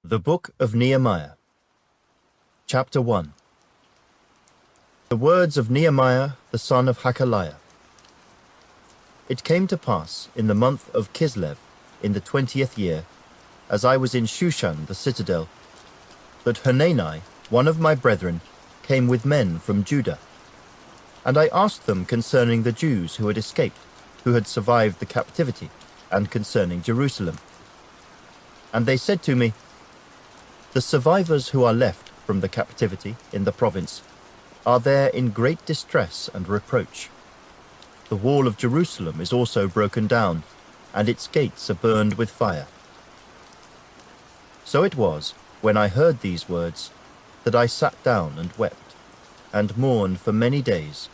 The Book of Nehemiah, Chapter 1. The words of Nehemiah the son of Hakaliah. It came to pass in the month of Kislev, in the 20th year, as I was in Shushan the citadel, that Hanani, one of my brethren, came with men from Judah. And I asked them concerning the Jews who had escaped, who had survived the captivity, and concerning Jerusalem. And they said to me, "The survivors who are left from the captivity in the province are there in great distress and reproach. The wall of Jerusalem is also broken down, and its gates are burned with fire." So it was, when I heard these words, that I sat down and wept, and mourned for many days.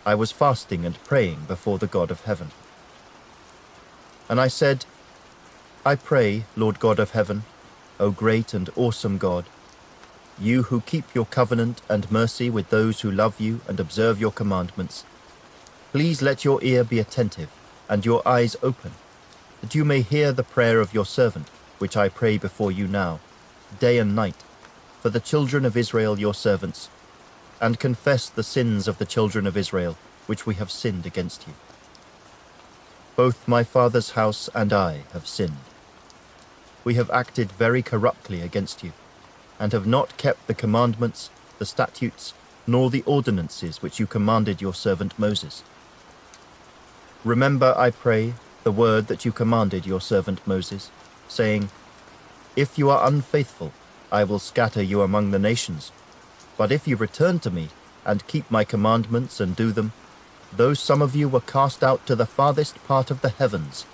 I was fasting and praying before the God of heaven. And I said, "I pray, Lord God of heaven, O great and awesome God, you who keep your covenant and mercy with those who love you and observe your commandments, please let your ear be attentive and your eyes open, that you may hear the prayer of your servant, which I pray before you now, day and night, for the children of Israel your servants, and confess the sins of the children of Israel, which we have sinned against you. Both my father's house and I have sinned. We have acted very corruptly against you, and have not kept the commandments, the statutes, nor the ordinances which you commanded your servant Moses. Remember, I pray, the word that you commanded your servant Moses, saying, 'If you are unfaithful, I will scatter you among the nations. But if you return to me, and keep my commandments and do them, though some of you were cast out to the farthest part of the heavens,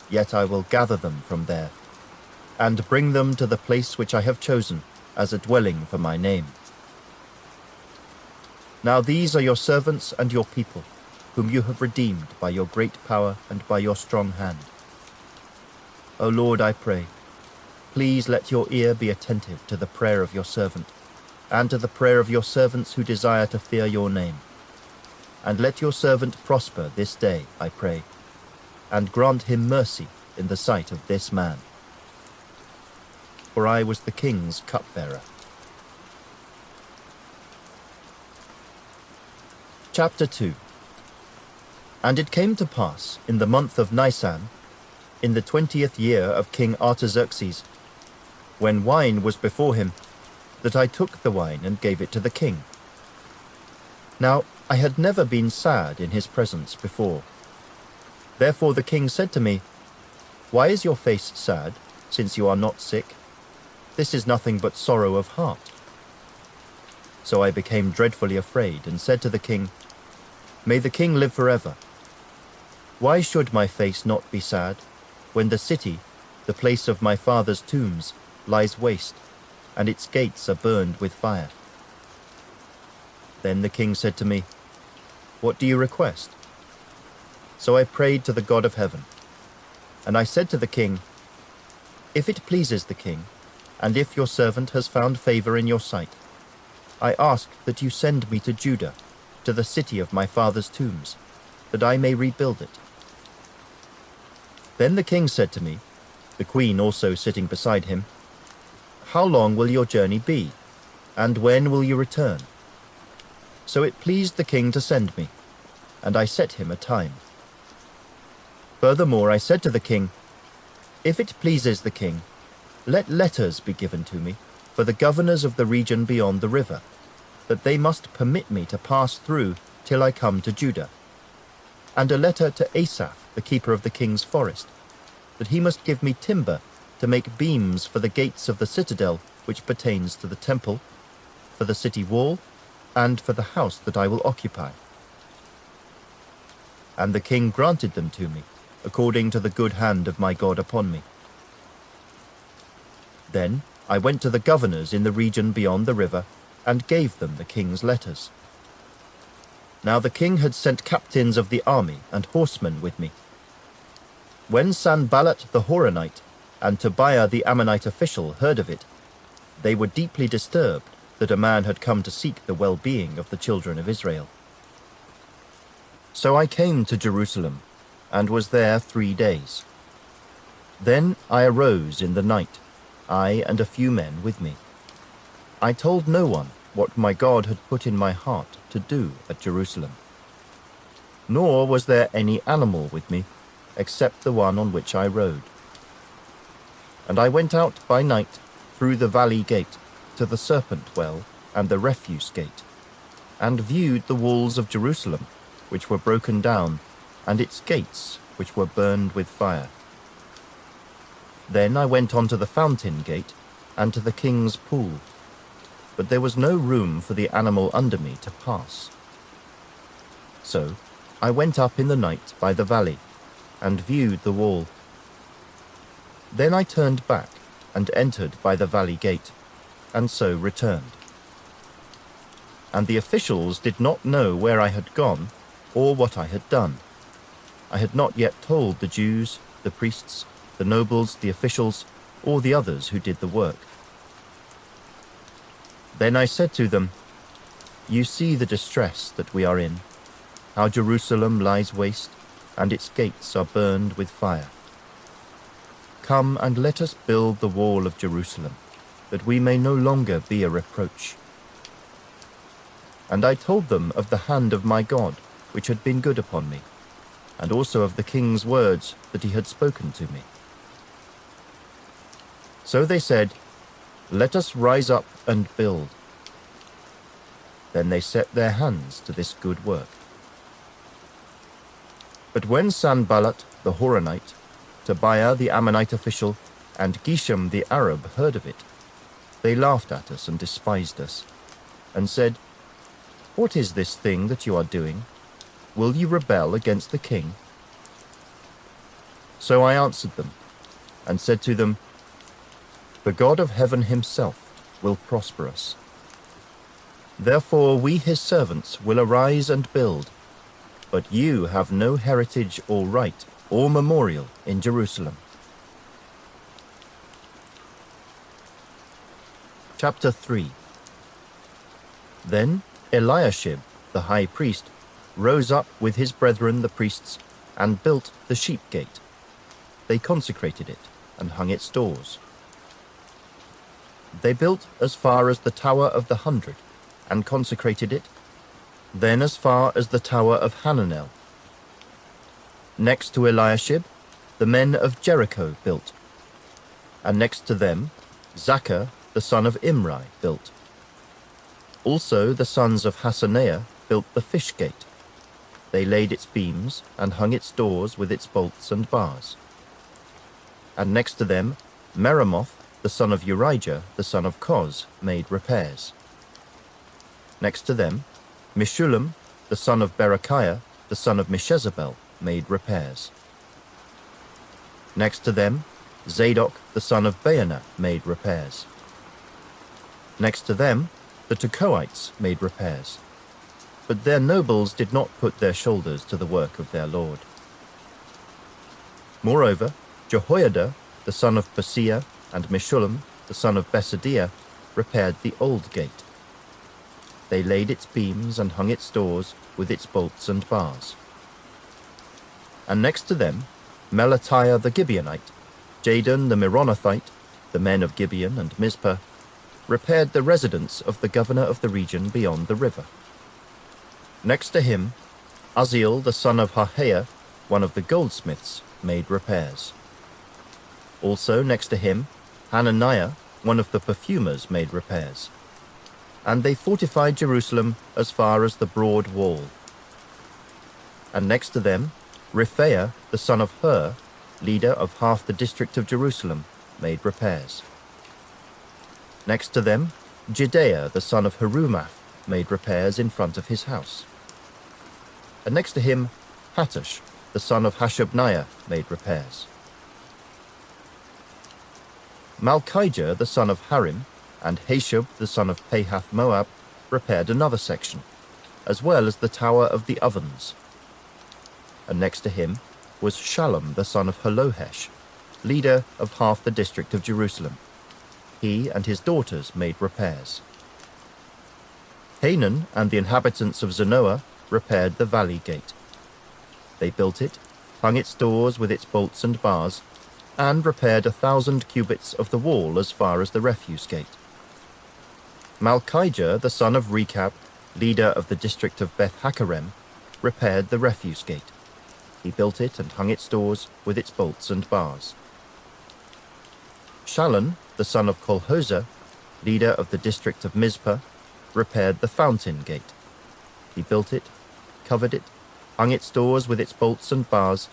yet I will gather them from there, and bring them to the place which I have chosen as a dwelling for my name.' Now these are your servants and your people, whom you have redeemed by your great power and by your strong hand. O Lord, I pray, please let your ear be attentive to the prayer of your servant, and to the prayer of your servants who desire to fear your name. And let your servant prosper this day, I pray, and grant him mercy in the sight of this man. For I was the king's cupbearer." Chapter 2. And it came to pass in the month of Nisan, in the 20th year of King Artaxerxes, when wine was before him, that I took the wine and gave it to the king. Now I had never been sad in his presence before. Therefore the king said to me, "Why is your face sad, since you are not sick? This is nothing but sorrow of heart." So I became dreadfully afraid, and said to the king, "May the king live forever. Why should my face not be sad, when the city, the place of my father's tombs, lies waste, and its gates are burned with fire?" Then the king said to me, "What do you request?" So I prayed to the God of heaven. And I said to the king, "If it pleases the king, and if your servant has found favor in your sight, I ask that you send me to Judah, to the city of my father's tombs, that I may rebuild it." Then the king said to me, the queen also sitting beside him, "How long will your journey be, and when will you return?" So it pleased the king to send me, and I set him a time. Furthermore I said to the king, "If it pleases the king, let letters be given to me for the governors of the region beyond the river, that they must permit me to pass through till I come to Judah, and a letter to Asaph, the keeper of the king's forest, that he must give me timber to make beams for the gates of the citadel which pertains to the temple, for the city wall, and for the house that I will occupy." And the king granted them to me, according to the good hand of my God upon me. Then I went to the governors in the region beyond the river, and gave them the king's letters. Now the king had sent captains of the army and horsemen with me. When Sanballat the Horonite and Tobiah the Ammonite official heard of it, they were deeply disturbed that a man had come to seek the well-being of the children of Israel. So I came to Jerusalem, and was there 3 days. Then I arose in the night, I and a few men with me. I told no one what my God had put in my heart to do at Jerusalem. Nor was there any animal with me, except the one on which I rode. And I went out by night through the valley gate to the serpent well and the refuse gate, and viewed the walls of Jerusalem, which were broken down, and its gates, which were burned with fire. Then I went on to the fountain gate and to the king's pool, but there was no room for the animal under me to pass. So I went up in the night by the valley, and viewed the wall. Then I turned back and entered by the valley gate, and so returned. And the officials did not know where I had gone or what I had done. I had not yet told the Jews, the priests, the nobles, the officials, or the others who did the work. Then I said to them, "You see the distress that we are in, how Jerusalem lies waste, and its gates are burned with fire. Come and let us build the wall of Jerusalem, that we may no longer be a reproach." And I told them of the hand of my God, which had been good upon me, and also of the king's words that he had spoken to me. So they said, "Let us rise up and build." Then they set their hands to this good work. But when Sanballat the Horonite, Tobiah the Ammonite official, and Geshem the Arab heard of it, they laughed at us and despised us, and said, "What is this thing that you are doing? Will you rebel against the king?" So I answered them, and said to them, "The God of heaven himself will prosper us. Therefore we his servants will arise and build, but you have no heritage or right or memorial in Jerusalem." Chapter 3. Then Eliashib, the high priest, rose up with his brethren the priests, and built the sheep gate. They consecrated it, and hung its doors. They built as far as the Tower of the 100, and consecrated it, then as far as the Tower of Hananel. Next to Eliashib, the men of Jericho built, and next to them, Zaccur, the son of Imri, built. Also the sons of Hassenaah built the fish gate. They laid its beams, and hung its doors with its bolts and bars. And next to them, Meremoth, the son of Urijah, the son of Koz, made repairs. Next to them, Meshullam, the son of Berechiah, the son of Meshezabel, made repairs. Next to them, Zadok, the son of Baana, made repairs. Next to them, the Tekoites made repairs, but their nobles did not put their shoulders to the work of their lord. Moreover, Jehoiada, the son of Paseah, and Meshullam, the son of Besadiah, repaired the old gate. They laid its beams and hung its doors with its bolts and bars. And next to them, Melatiah the Gibeonite, Jadon the Meronothite, the men of Gibeon and Mizpah, repaired the residence of the governor of the region beyond the river. Next to him, Uzziel the son of Harhaiah, one of the goldsmiths, made repairs. Also next to him, Hananiah, one of the perfumers, made repairs. And they fortified Jerusalem as far as the broad wall. And next to them, Rephaiah, the son of Hur, leader of half the district of Jerusalem, made repairs. Next to them, Jedaiah, the son of Harumath, made repairs in front of his house. And next to him, Hattush, the son of Hashabniah, made repairs. Malchijah, the son of Harim, and Hashub, the son of Pahath-Moab, repaired another section, as well as the Tower of the Ovens. And next to him was Shallum, the son of Halohesh, leader of half the district of Jerusalem. He and his daughters made repairs. Hanan and the inhabitants of Zanoah repaired the valley gate. They built it, hung its doors with its bolts and bars, and repaired 1,000 cubits of the wall as far as the refuse gate. Malchijah, the son of Rechab, leader of the district of Beth Hakerem, repaired the refuse gate. He built it and hung its doors with its bolts and bars. Shallun, the son of Kolhoza, leader of the district of Mizpah, repaired the fountain gate. He built it, covered it, hung its doors with its bolts and bars,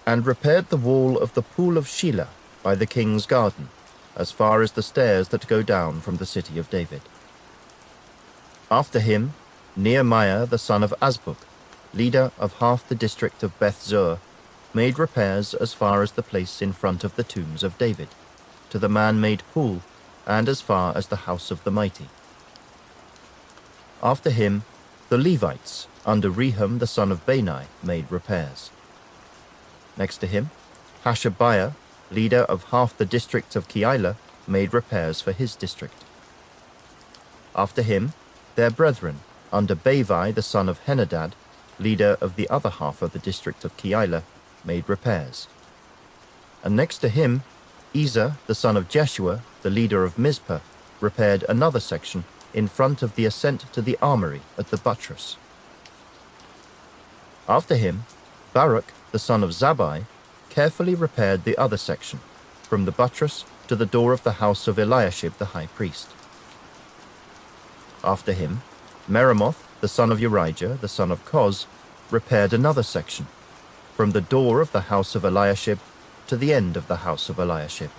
and repaired the wall of the pool of Shelah by the king's garden, as far as the stairs that go down from the city of David. After him, Nehemiah the son of Azbuk, leader of half the district of Beth Zur, made repairs as far as the place in front of the tombs of David, to the man-made pool, and as far as the house of the mighty. After him, the Levites, under Rehum the son of Bani, made repairs. Next to him, Hashabiah, leader of half the district of Keilah, made repairs for his district. After him, their brethren, under Bavi the son of Henadad, leader of the other half of the district of Keilah, made repairs. And next to him, Ezer the son of Jeshua, the leader of Mizpah, repaired another section in front of the ascent to the armory at the buttress. After him, Baruch the son of Zabbai carefully repaired the other section, from the buttress to the door of the house of Eliashib the high priest. After him, Meremoth the son of Urijah the son of Koz repaired another section, from the door of the house of Eliashib to the end of the house of Eliashib.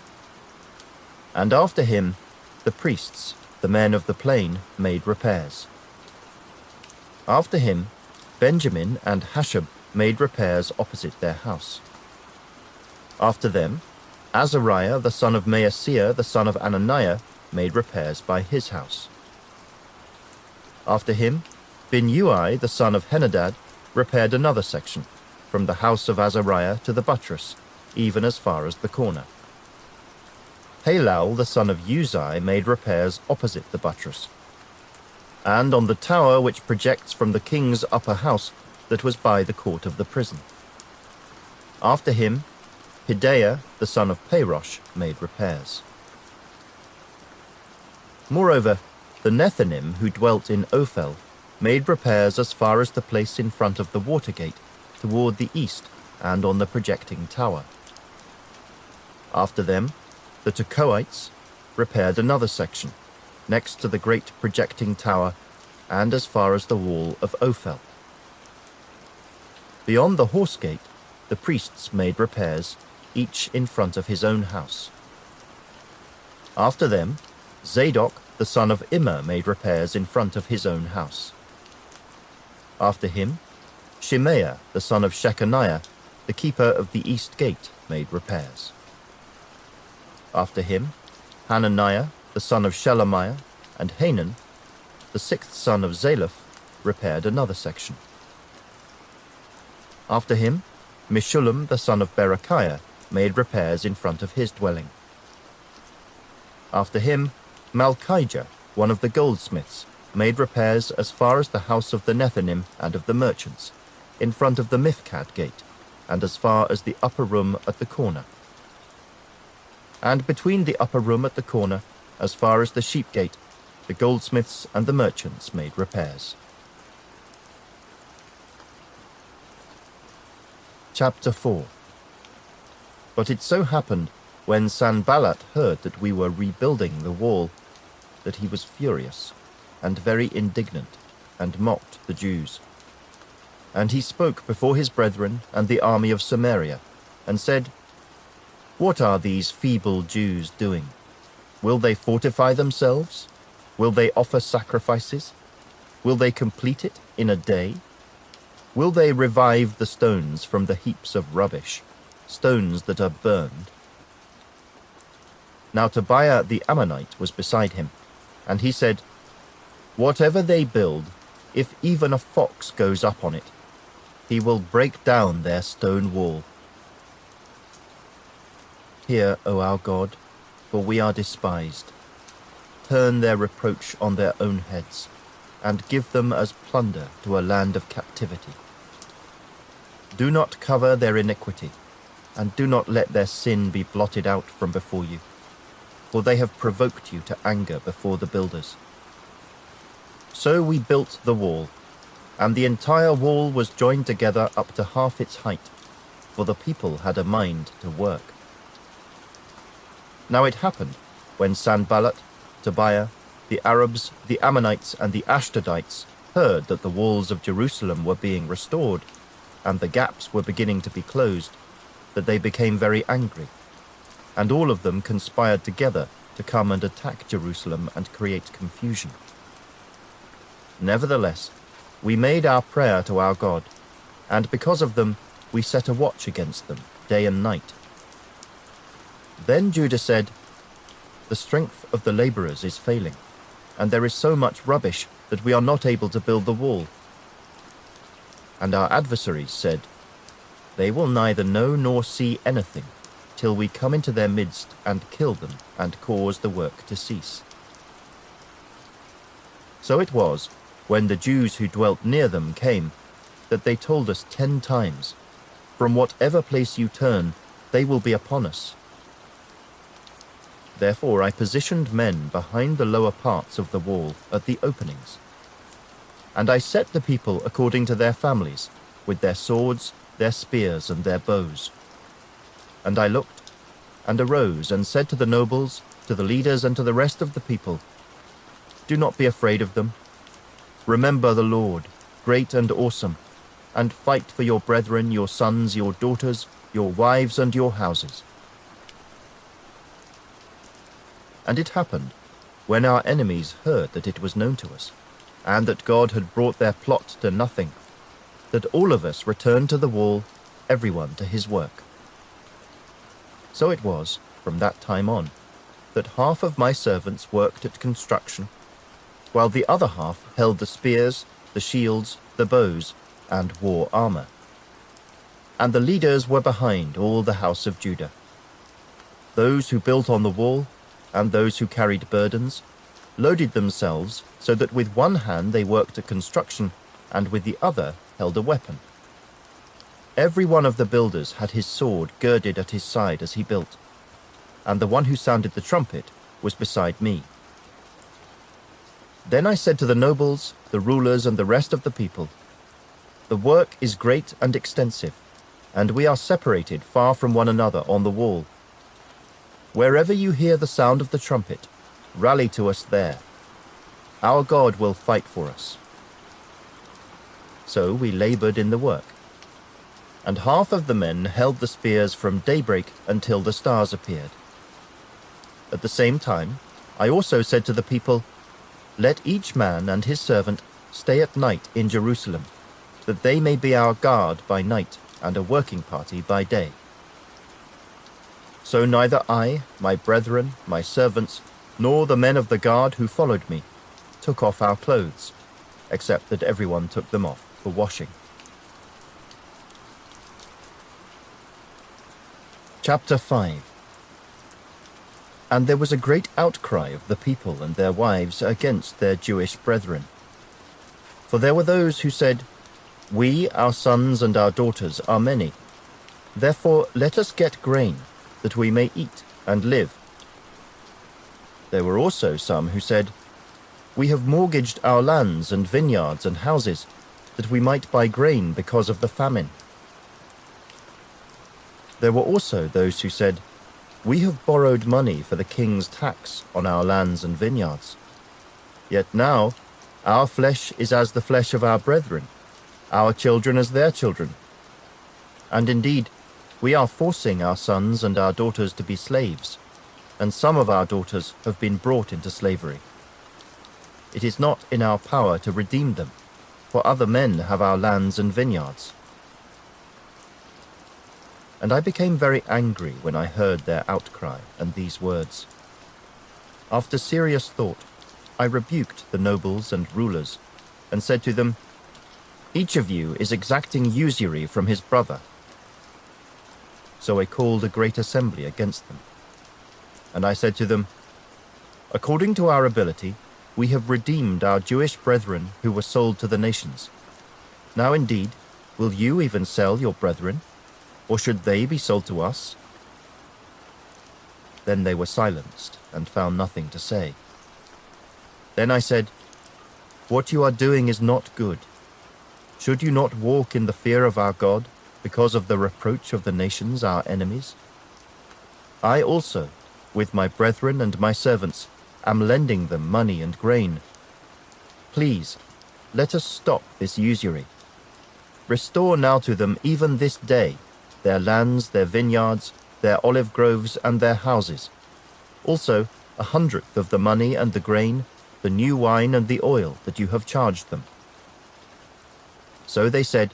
And after him, the priests, the men of the plain, made repairs. After him, Benjamin and Hashab made repairs opposite their house. After them, Azariah the son of Maaseiah the son of Ananiah made repairs by his house. After him, Binnui the son of Henadad repaired another section, from the house of Azariah to the buttress, even as far as the corner. Halal the son of Uzai made repairs opposite the buttress, and on the tower which projects from the king's upper house that was by the court of the prison. After him, Hidaiah the son of Parosh made repairs. Moreover, the Nethinim who dwelt in Ophel made repairs as far as the place in front of the water gate, toward the east and on the projecting tower. After them, the Tekoites repaired another section, next to the great projecting tower and as far as the wall of Ophel. Beyond the horse gate, the priests made repairs, each in front of his own house. After them, Zadok the son of Immer made repairs in front of his own house. After him, Shemaiah the son of Shechaniah, the keeper of the east gate, made repairs. After him, Hananiah the son of Shelemiah and Hanan, the sixth son of Zalaph, repaired another section. After him, Meshullam the son of Berechiah made repairs in front of his dwelling. After him, Malchijah, one of the goldsmiths, made repairs as far as the house of the Nethinim and of the merchants, in front of the Mifkad gate, and as far as the upper room at the corner. And between the upper room at the corner, as far as the sheep gate, the goldsmiths and the merchants made repairs. Chapter 4. But it so happened, when Sanballat heard that we were rebuilding the wall, that he was furious, and very indignant, and mocked the Jews. And he spoke before his brethren and the army of Samaria, and said, "What are these feeble Jews doing? Will they fortify themselves? Will they offer sacrifices? Will they complete it in a day? Will they revive the stones from the heaps of rubbish, stones that are burned?" Now Tobiah the Ammonite was beside him, and he said, "Whatever they build, if even a fox goes up on it, he will break down their stone wall. Hear, O our God, for we are despised. Turn their reproach on their own heads, and give them as plunder to a land of captivity. Do not cover their iniquity, and do not let their sin be blotted out from before you, for they have provoked you to anger before the builders. So we built the wall, and the entire wall was joined together up to half its height, for the people had a mind to work. Now it happened, when Sanballat, Tobiah, the Arabs, the Ammonites, and the Ashdodites heard that the walls of Jerusalem were being restored, and the gaps were beginning to be closed, that they became very angry, and all of them conspired together to come and attack Jerusalem and create confusion. Nevertheless, we made our prayer to our God, and because of them we set a watch against them day and night. Then Judah said, "The strength of the laborers is failing, and there is so much rubbish that we are not able to build the wall." And our adversaries said, "They will neither know nor see anything till we come into their midst and kill them and cause the work to cease." So it was, when the Jews who dwelt near them came, that they told us 10 times, "From whatever place you turn, they will be upon us." Therefore I positioned men behind the lower parts of the wall at the openings. And I set the people according to their families, with their swords, their spears, and their bows. And I looked, and arose, and said to the nobles, to the leaders, and to the rest of the people, "Do not be afraid of them. Remember the Lord, great and awesome, and fight for your brethren, your sons, your daughters, your wives, and your houses." And it happened, when our enemies heard that it was known to us, and that God had brought their plot to nothing, that all of us returned to the wall, everyone to his work. So it was, from that time on, that half of my servants worked at construction, while the other half held the spears, the shields, the bows, and wore armor. And the leaders were behind all the house of Judah. Those who built on the wall, and those who carried burdens, loaded themselves so that with one hand they worked at construction, and with the other held a weapon. Every one of the builders had his sword girded at his side as he built, and the one who sounded the trumpet was beside me. Then I said to the nobles, the rulers, and the rest of the people, "The work is great and extensive, and we are separated far from one another on the wall. Wherever you hear the sound of the trumpet, rally to us there. Our God will fight for us." So we labored in the work, and half of the men held the spears from daybreak until the stars appeared. At the same time, I also said to the people, "Let each man and his servant stay at night in Jerusalem, that they may be our guard by night and a working party by day." So neither I, my brethren, my servants, nor the men of the guard who followed me took off our clothes, except that everyone took them off for washing. Chapter 5. And there was a great outcry of the people and their wives against their Jewish brethren. For there were those who said, "We, our sons and our daughters, are many. Therefore let us get grain, that we may eat and live." There were also some who said, "We have mortgaged our lands and vineyards and houses, that we might buy grain because of the famine." There were also those who said, "We have borrowed money for the king's tax on our lands and vineyards. Yet now our flesh is as the flesh of our brethren, our children as their children. And indeed, we are forcing our sons and our daughters to be slaves, and some of our daughters have been brought into slavery. It is not in our power to redeem them, for other men have our lands and vineyards." And I became very angry when I heard their outcry and these words. After serious thought, I rebuked the nobles and rulers, and said to them, "Each of you is exacting usury from his brother." So I called a great assembly against them. And I said to them, "According to our ability, we have redeemed our Jewish brethren who were sold to the nations. Now indeed, will you even sell your brethren? or should they be sold to us?" Then they were silenced and found nothing to say. Then I said, "What you are doing is not good. Should you not walk in the fear of our God because of the reproach of the nations, our enemies? I also, with my brethren and my servants, am lending them money and grain. Please, let us stop this usury. Restore now to them even this day their lands, their vineyards, their olive groves, and their houses. Also 100th of the money and the grain, the new wine and the oil that you have charged them." So they said,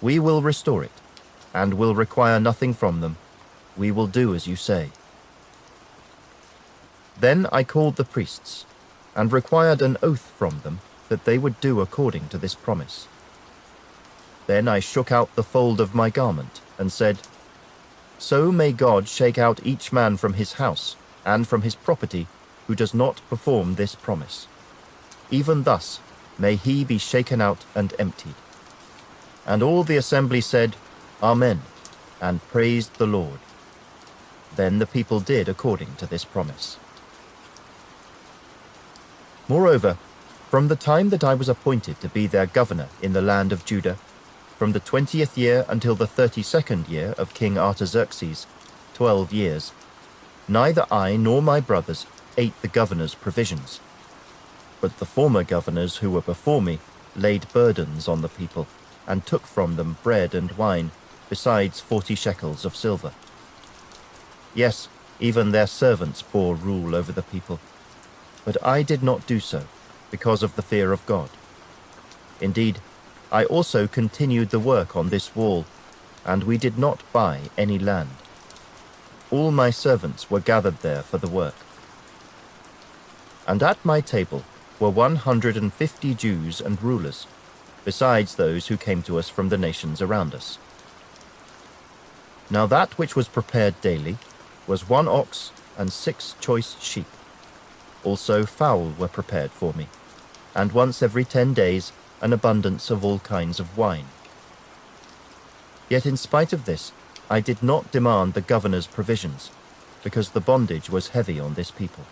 "We will restore it, and will require nothing from them. We will do as you say." Then I called the priests, and required an oath from them that they would do according to this promise. Then I shook out the fold of my garment, and said, "So may God shake out each man from his house and from his property who does not perform this promise. Even thus may he be shaken out and emptied." And all the assembly said, "Amen," and praised the Lord. Then the people did according to this promise. Moreover, from the time that I was appointed to be their governor in the land of Judah, from the 20th year until the 32nd year of King Artaxerxes, 12 years, neither I nor my brothers ate the governor's provisions. But the former governors who were before me laid burdens on the people, and took from them bread and wine, besides 40 shekels of silver. Yes, even their servants bore rule over the people. But I did not do so, because of the fear of God. Indeed, I also continued the work on this wall, and we did not buy any land. All my servants were gathered there for the work. And at my table were 150 Jews and rulers, besides those who came to us from the nations around us. Now that which was prepared daily was 1 ox and 6 choice sheep. Also fowl were prepared for me, and once every 10 days an abundance of all kinds of wine. Yet in spite of this, I did not demand the governor's provisions, because the bondage was heavy on this people.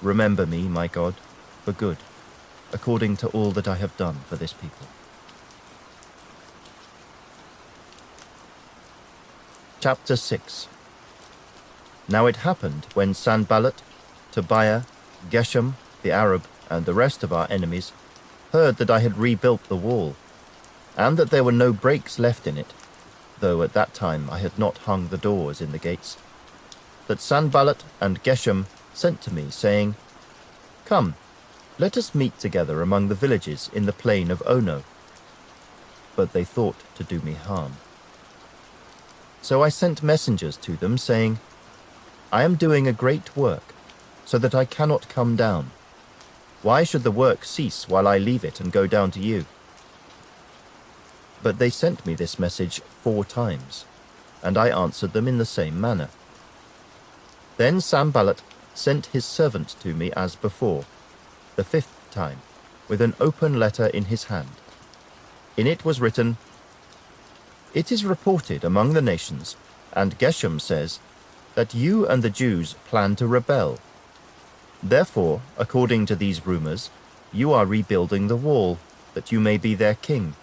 Remember me, my God, for good, according to all that I have done for this people. Chapter 6. Now it happened when Sanballat, Tobiah, Geshem, the Arab, and the rest of our enemies heard that I had rebuilt the wall, and that there were no breaks left in it, though at that time I had not hung the doors in the gates, that Sanballat and Geshem sent to me, saying, "Come, let us meet together among the villages in the plain of Ono." But they thought to do me harm. So I sent messengers to them, saying, "I am doing a great work, so that I cannot come down. Why should the work cease while I leave it and go down to you?" But they sent me this message 4 times, and I answered them in the same manner. Then Sanballat sent his servant to me as before, the 5th time, with an open letter in his hand. In it was written, "It is reported among the nations, and Geshem says, that you and the Jews plan to rebel. Therefore, according to these rumors, you are rebuilding the wall, that you may be their king.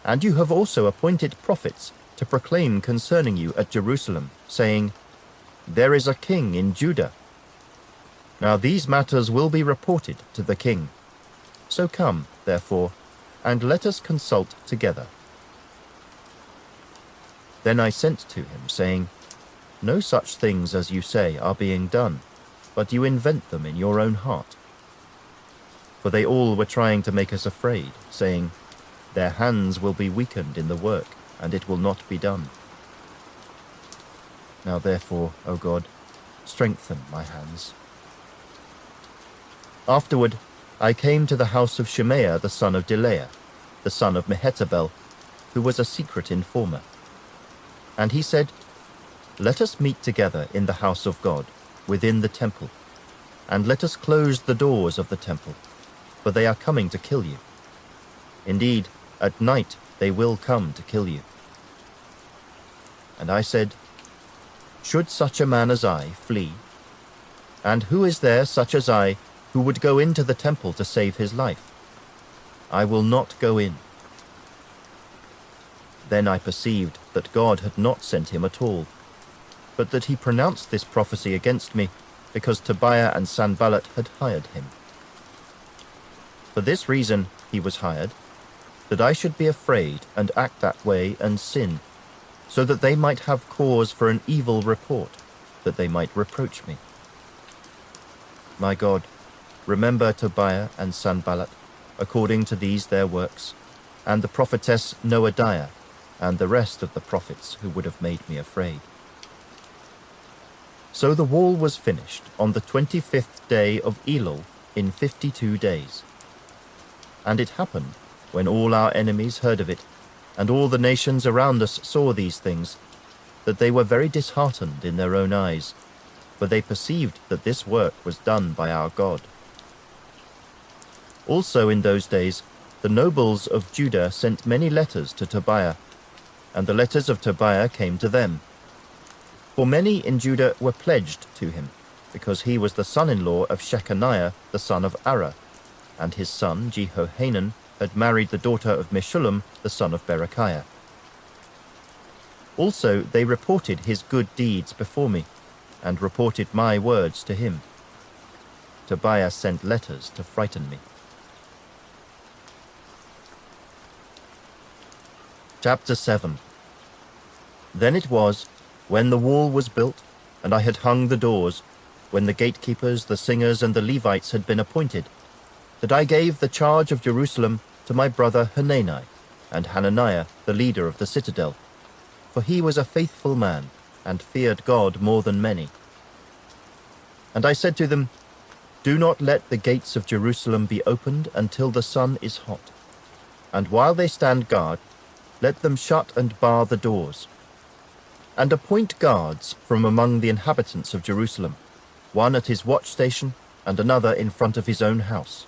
And you have also appointed prophets to proclaim concerning you at Jerusalem, saying, 'There is a king in Judah.' Now these matters will be reported to the king. So come, therefore, and let us consult together." Then I sent to him, saying, "No such things as you say are being done, but you invent them in your own heart." For they all were trying to make us afraid, saying, "Their hands will be weakened in the work, and it will not be done." Now therefore, O God, strengthen my hands. Afterward, I came to the house of Shemaiah the son of Delaiah, the son of Mehetabel, who was a secret informer. And he said, "Let us meet together in the house of God, within the temple, and let us close the doors of the temple, for they are coming to kill you. Indeed, at night they will come to kill you." And I said, "Should such a man as I flee? And who is there such as I who would go into the temple to save his life? I will not go in." Then I perceived that God had not sent him at all, but that he pronounced this prophecy against me because Tobiah and Sanballat had hired him. For this reason he was hired, that I should be afraid and act that way and sin, so that they might have cause for an evil report, that they might reproach me. My God, remember Tobiah and Sanballat, according to these their works, and the prophetess Noadiah, and the rest of the prophets who would have made me afraid. So the wall was finished on the 25th day of Elul in 52 days. And it happened, when all our enemies heard of it, and all the nations around us saw these things, that they were very disheartened in their own eyes, for they perceived that this work was done by our God. Also in those days the nobles of Judah sent many letters to Tobiah, and the letters of Tobiah came to them. For many in Judah were pledged to him, because he was the son-in-law of Shechaniah the son of Arah, and his son Jehohanan had married the daughter of Meshullam the son of Berechiah. Also they reported his good deeds before me, and reported my words to him. Tobiah sent letters to frighten me. Chapter 7. Then it was, when the wall was built, and I had hung the doors, when the gatekeepers, the singers, and the Levites had been appointed, that I gave the charge of Jerusalem to my brother Hanani, and Hananiah, the leader of the citadel, for he was a faithful man, and feared God more than many. And I said to them, "Do not let the gates of Jerusalem be opened until the sun is hot, and while they stand guard, let them shut and bar the doors. And appoint guards from among the inhabitants of Jerusalem, one at his watch station, and another in front of his own house."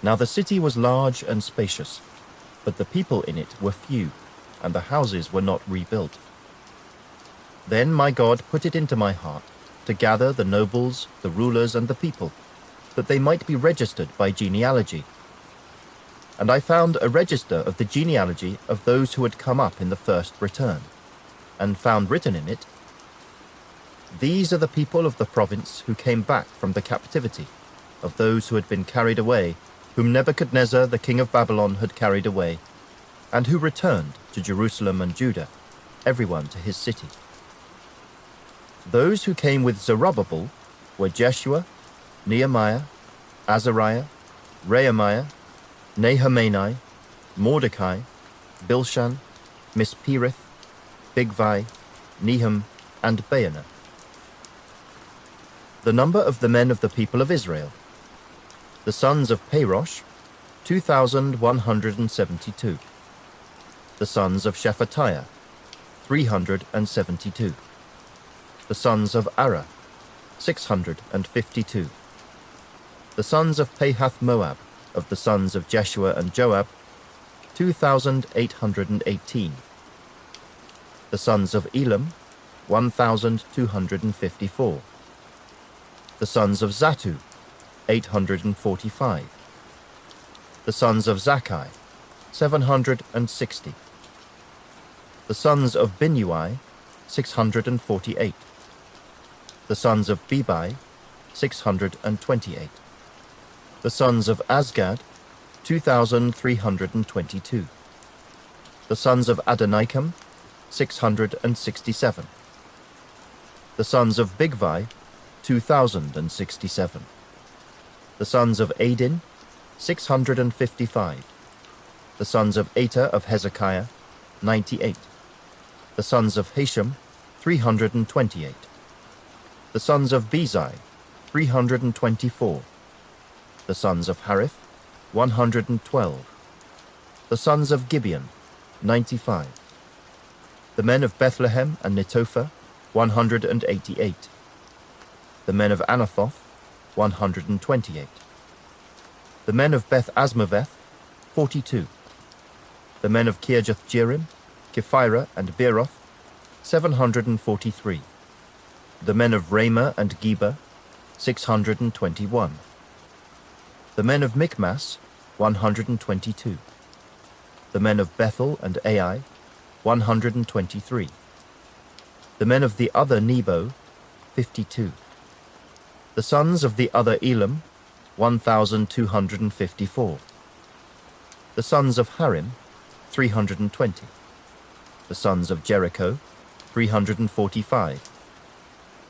Now the city was large and spacious, but the people in it were few, and the houses were not rebuilt. Then my God put it into my heart to gather the nobles, the rulers, and the people, that they might be registered by genealogy. And I found a register of the genealogy of those who had come up in the first return, and found written in it, "These are the people of the province who came back from the captivity, of those who had been carried away, whom Nebuchadnezzar the king of Babylon had carried away, and who returned to Jerusalem and Judah, everyone to his city. Those who came with Zerubbabel were Jeshua, Nehemiah, Azariah, Rehemiah, Nehemiah, Mordecai, Bilshan, Mispereth, Bigvai, Nehum, and Baanah. The number of the men of the people of Israel. The sons of Parosh, 2,172. The sons of Shephatiah, 372. The sons of Arah, 652. The sons of Pahath-Moab, of the sons of Jeshua and Joab, 2,818. The sons of Elam, 1,254. The sons of Zattu, 845. The sons of Zakkai, 760. The sons of Binnui, 648. The sons of Bebai, 628. The sons of Azgad, 2,322. The sons of Adonikam, 667. The sons of Bigvai, 2,067. The sons of Adin, 655. The sons of Eta of Hezekiah, 98. The sons of Hashem, 328. The sons of Bezai, 324. The sons of Hariph, 112. The sons of Gibeon, 95. The men of Bethlehem and Netophah, 188. The men of Anathoth, 128. The men of Beth Asmaveth, 42. The men of Kirjath-Jearim, Kephirah and Beeroth, 743. The men of Ramah and Geba, 621. The men of Michmas, 122. The men of Bethel and Ai, 123. The men of the other Nebo, 52. The sons of the other Elam, 1,254. The sons of Harim, 320. The sons of Jericho, 345.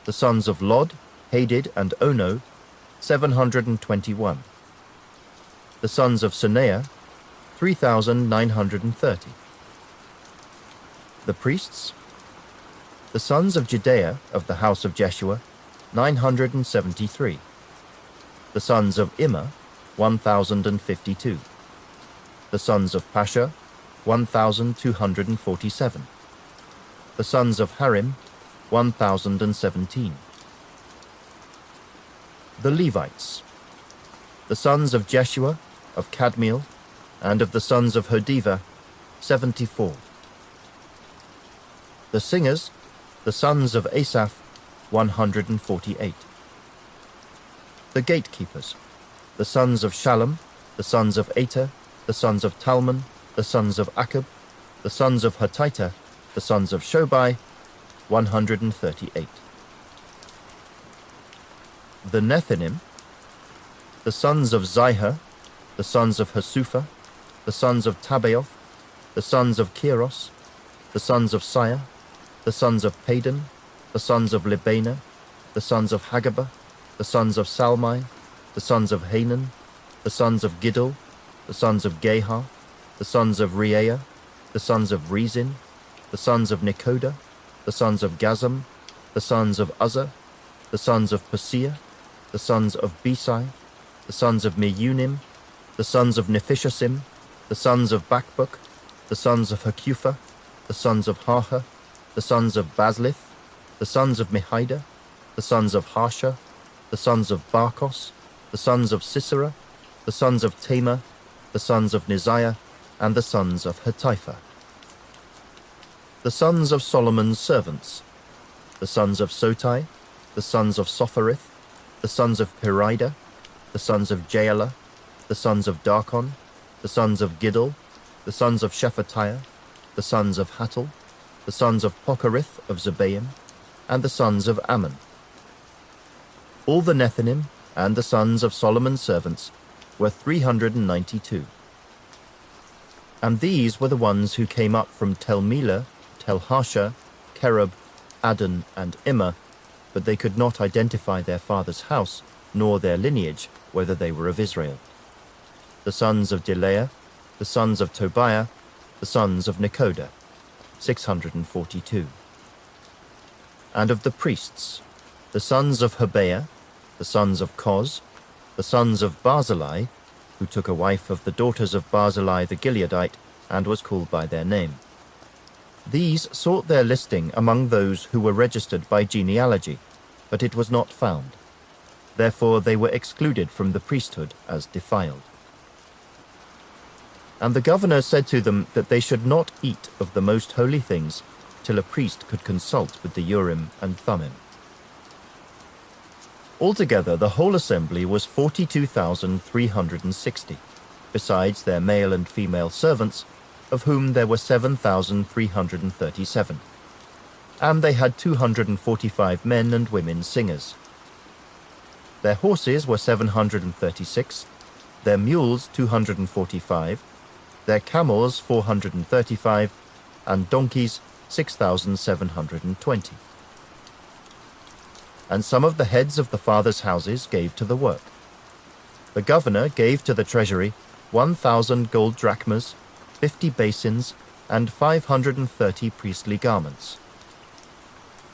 The sons of Lod, Hadid, and Ono, 721. The sons of Suneah, 3,930. The priests, the sons of Judea of the house of Jeshua, 973. The sons of Immer, 1,052. The sons of Pasha, 1,247. The sons of Harim, 1,017. The Levites, the sons of Jeshua, of Kadmiel, and of the sons of Hodiva, 74. The singers, the sons of Asaph, 148. The gatekeepers, the sons of Shallum, the sons of Ater, the sons of Talmon, the sons of Akub, the sons of Hatita, the sons of Shobai, 138. The Nethinim, the sons of Zihah, the sons of Hasupha, the sons of Tabaoth, the sons of Keros, the sons of Siyah, the sons of Padan, the sons of Libana, the sons of Hagabah, the sons of Salmai, the sons of Hanan, the sons of Giddel, the sons of Gehar, the sons of Reaiah, the sons of Rezin, the sons of Nekoda, the sons of Gazam, the sons of Uzzah, the sons of Paseah, the sons of Besai, the sons of Meunim, the sons of Nephishasim, the sons of Bakbuk, the sons of Hakupha, the sons of Harha, the sons of Baslith, the sons of Mehida, the sons of Harsha, the sons of Barkos, the sons of Sisera, the sons of Tamar, the sons of Neziah, and the sons of Hatipha. The sons of Solomon's servants, the sons of Sotai, the sons of Sopharith, the sons of Perida, the sons of Jaala, the sons of Darkon, the sons of Giddel, the sons of Shephatiah, the sons of Hattil, the sons of Pocherith of Zebaim, and the sons of Ammon. All the Nethinim and the sons of Solomon's servants were 392. And these were the ones who came up from Tel Melah, Tel Harsha, Kerub, Adon, and Immer, but they could not identify their father's house, nor their lineage, whether they were of Israel. The sons of Delaiah, the sons of Tobiah, the sons of Nekoda, 642. And of the priests, the sons of Hobaiah, the sons of Koz, the sons of Barzillai, who took a wife of the daughters of Barzillai the Gileadite, and was called by their name. These sought their listing among those who were registered by genealogy, but it was not found. Therefore they were excluded from the priesthood as defiled. And the governor said to them that they should not eat of the most holy things till a priest could consult with the Urim and Thummim. Altogether the whole assembly was 42,360, besides their male and female servants, of whom there were 7,337. And they had 245 men and women singers. Their horses were 736, their mules 245, their camels 435, and donkeys 6,720. And some of the heads of the fathers' houses gave to the work. The governor gave to the treasury 1,000 gold drachmas, 50 basins, and 530 priestly garments.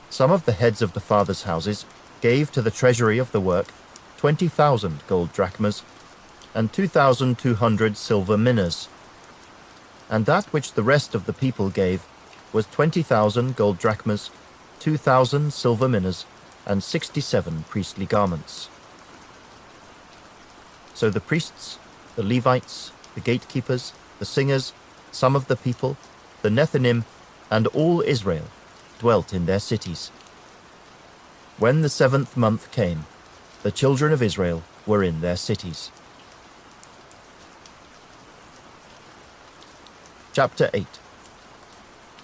Some of the heads of the fathers' houses gave to the treasury of the work 20,000 gold drachmas, and 2,200 silver minas. And that which the rest of the people gave was 20,000 gold drachmas, 2,000 silver minas, and 67 priestly garments. So the priests, the Levites, the gatekeepers, the singers, some of the people, the Nethinim, and all Israel dwelt in their cities. When the 7th month came, the children of Israel were in their cities. Chapter 8.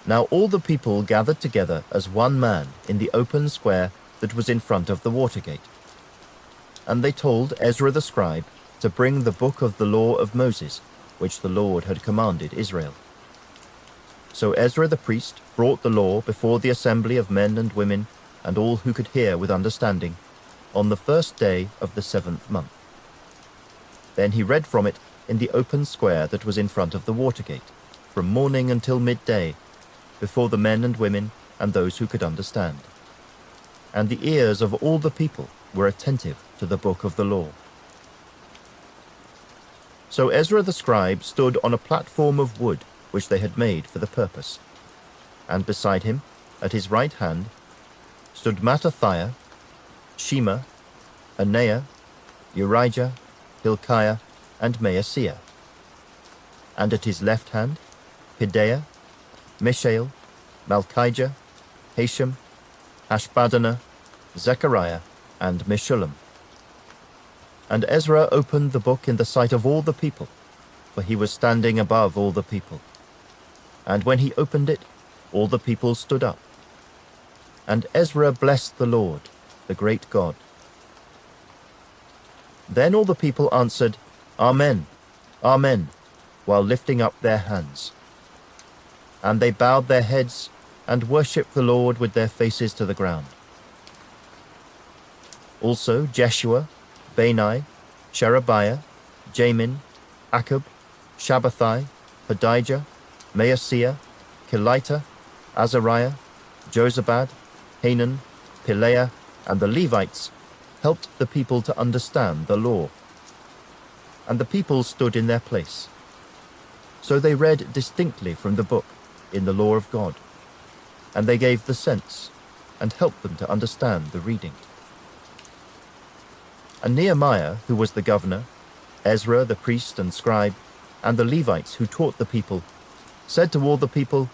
Now all the people gathered together as one man in the open square that was in front of the water gate. And they told Ezra the scribe to bring the book of the law of Moses, which the Lord had commanded Israel. So Ezra the priest brought the law before the assembly of men and women and all who could hear with understanding, on the 1st day of the 7th month. Then he read from it in the open square that was in front of the water gate, from morning until midday, before the men and women and those who could understand. And the ears of all the people were attentive to the book of the law. So Ezra the scribe stood on a platform of wood which they had made for the purpose. And beside him, at his right hand, stood Mattithiah, Shema, Anaiah, Urijah, Hilkiah, and Maaseiah. And at his left hand, Pedaiah, Mishael, Malchijah, Hashem, Ashbaddanah, Zechariah, and Meshullam. And Ezra opened the book in the sight of all the people, for he was standing above all the people. And when he opened it, all the people stood up. And Ezra blessed the Lord, the great God. Then all the people answered, Amen, Amen, while lifting up their hands. And they bowed their heads and worshipped the Lord with their faces to the ground. Also Jeshua, Bani, Sherebiah, Jamin, Akkub, Shabbathai, Hodijah, Maaseiah, Kelita, Azariah, Jozabad, Hanan, Pelaiah, and the Levites helped the people to understand the law. And the people stood in their place. So they read distinctly from the book in the law of God, and they gave the sense and helped them to understand the reading. And Nehemiah, who was the governor, Ezra the priest and scribe, and the Levites who taught the people, said to all the people,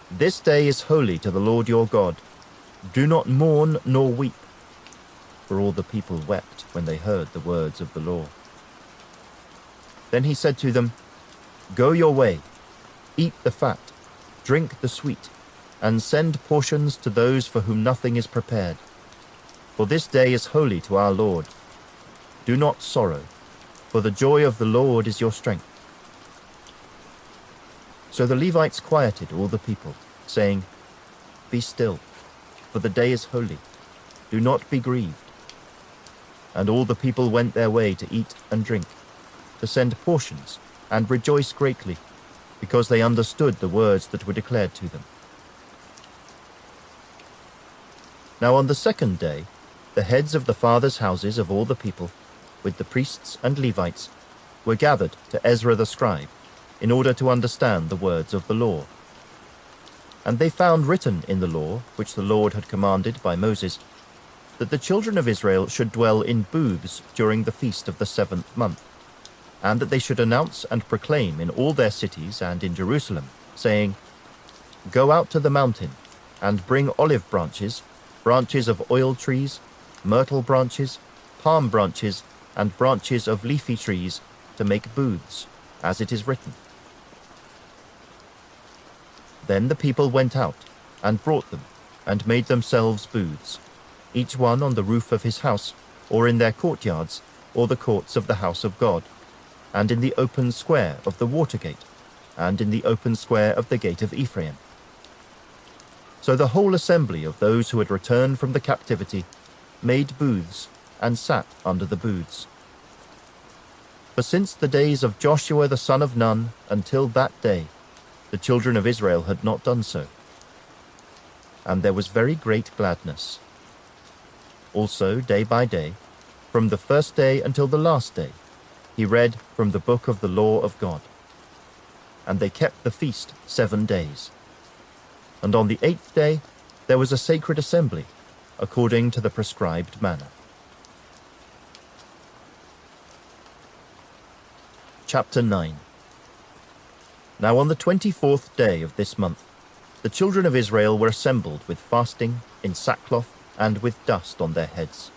This day is holy to the Lord your God. Do not mourn nor weep. For all the people wept when they heard the words of the law. Then he said to them, Go your way, eat the fat, drink the sweet, and send portions to those for whom nothing is prepared. For this day is holy to our Lord. Do not sorrow, for the joy of the Lord is your strength. So the Levites quieted all the people, saying, Be still, for the day is holy. Do not be grieved. And all the people went their way to eat and drink, to send portions, and rejoice greatly, because they understood the words that were declared to them. Now on the 2nd day, the heads of the fathers' houses of all the people, with the priests and Levites, were gathered to Ezra the scribe, in order to understand the words of the law. And they found written in the law, which the Lord had commanded by Moses, that the children of Israel should dwell in booths during the feast of the 7th month, and that they should announce and proclaim in all their cities and in Jerusalem, saying, Go out to the mountain, and bring olive branches, branches of oil trees, myrtle branches, palm branches, and branches of leafy trees, to make booths, as it is written. Then the people went out, and brought them, and made themselves booths, each one on the roof of his house, or in their courtyards, or the courts of the house of God, and in the open square of the water gate, and in the open square of the gate of Ephraim. So the whole assembly of those who had returned from the captivity made booths, and sat under the booths. For since the days of Joshua the son of Nun until that day, the children of Israel had not done so. And there was very great gladness. Also, day by day, from the 1st day until the last day, he read from the book of the law of God. And they kept the feast 7 days. And on the 8th day there was a sacred assembly, according to the prescribed manner. Chapter 9. Now on the 24th day of this month, the children of Israel were assembled with fasting, in sackcloth, and with dust on their heads.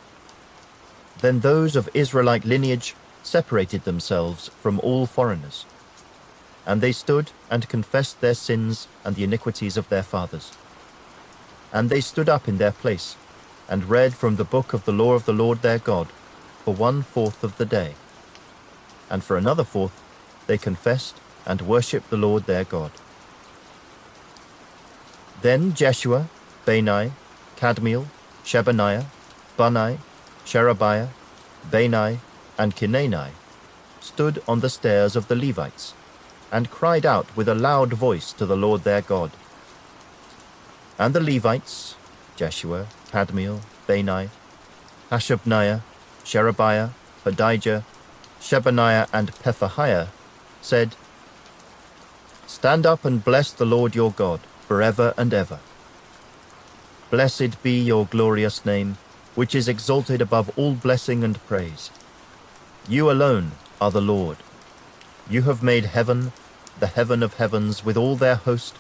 Then those of Israelite lineage separated themselves from all foreigners, and they stood and confessed their sins and the iniquities of their fathers. And they stood up in their place, and read from the book of the law of the Lord their God for 1/4 of the day. And for another fourth they confessed and worshipped the Lord their God. Then Jeshua, Bani, Kadmiel, Shebaniah, Bunni, Sherebiah, Bani, and Chinani stood on the stairs of the Levites, and cried out with a loud voice to the Lord their God. And the Levites, Jeshua, Kadmiel, Bani, Hashabniah, Sherebiah, Hodijah, Shebaniah, and Pethahiah, said, Stand up and bless the Lord your God forever and ever. Blessed be your glorious name, which is exalted above all blessing and praise. You alone are the Lord. You have made heaven, the heaven of heavens, with all their host,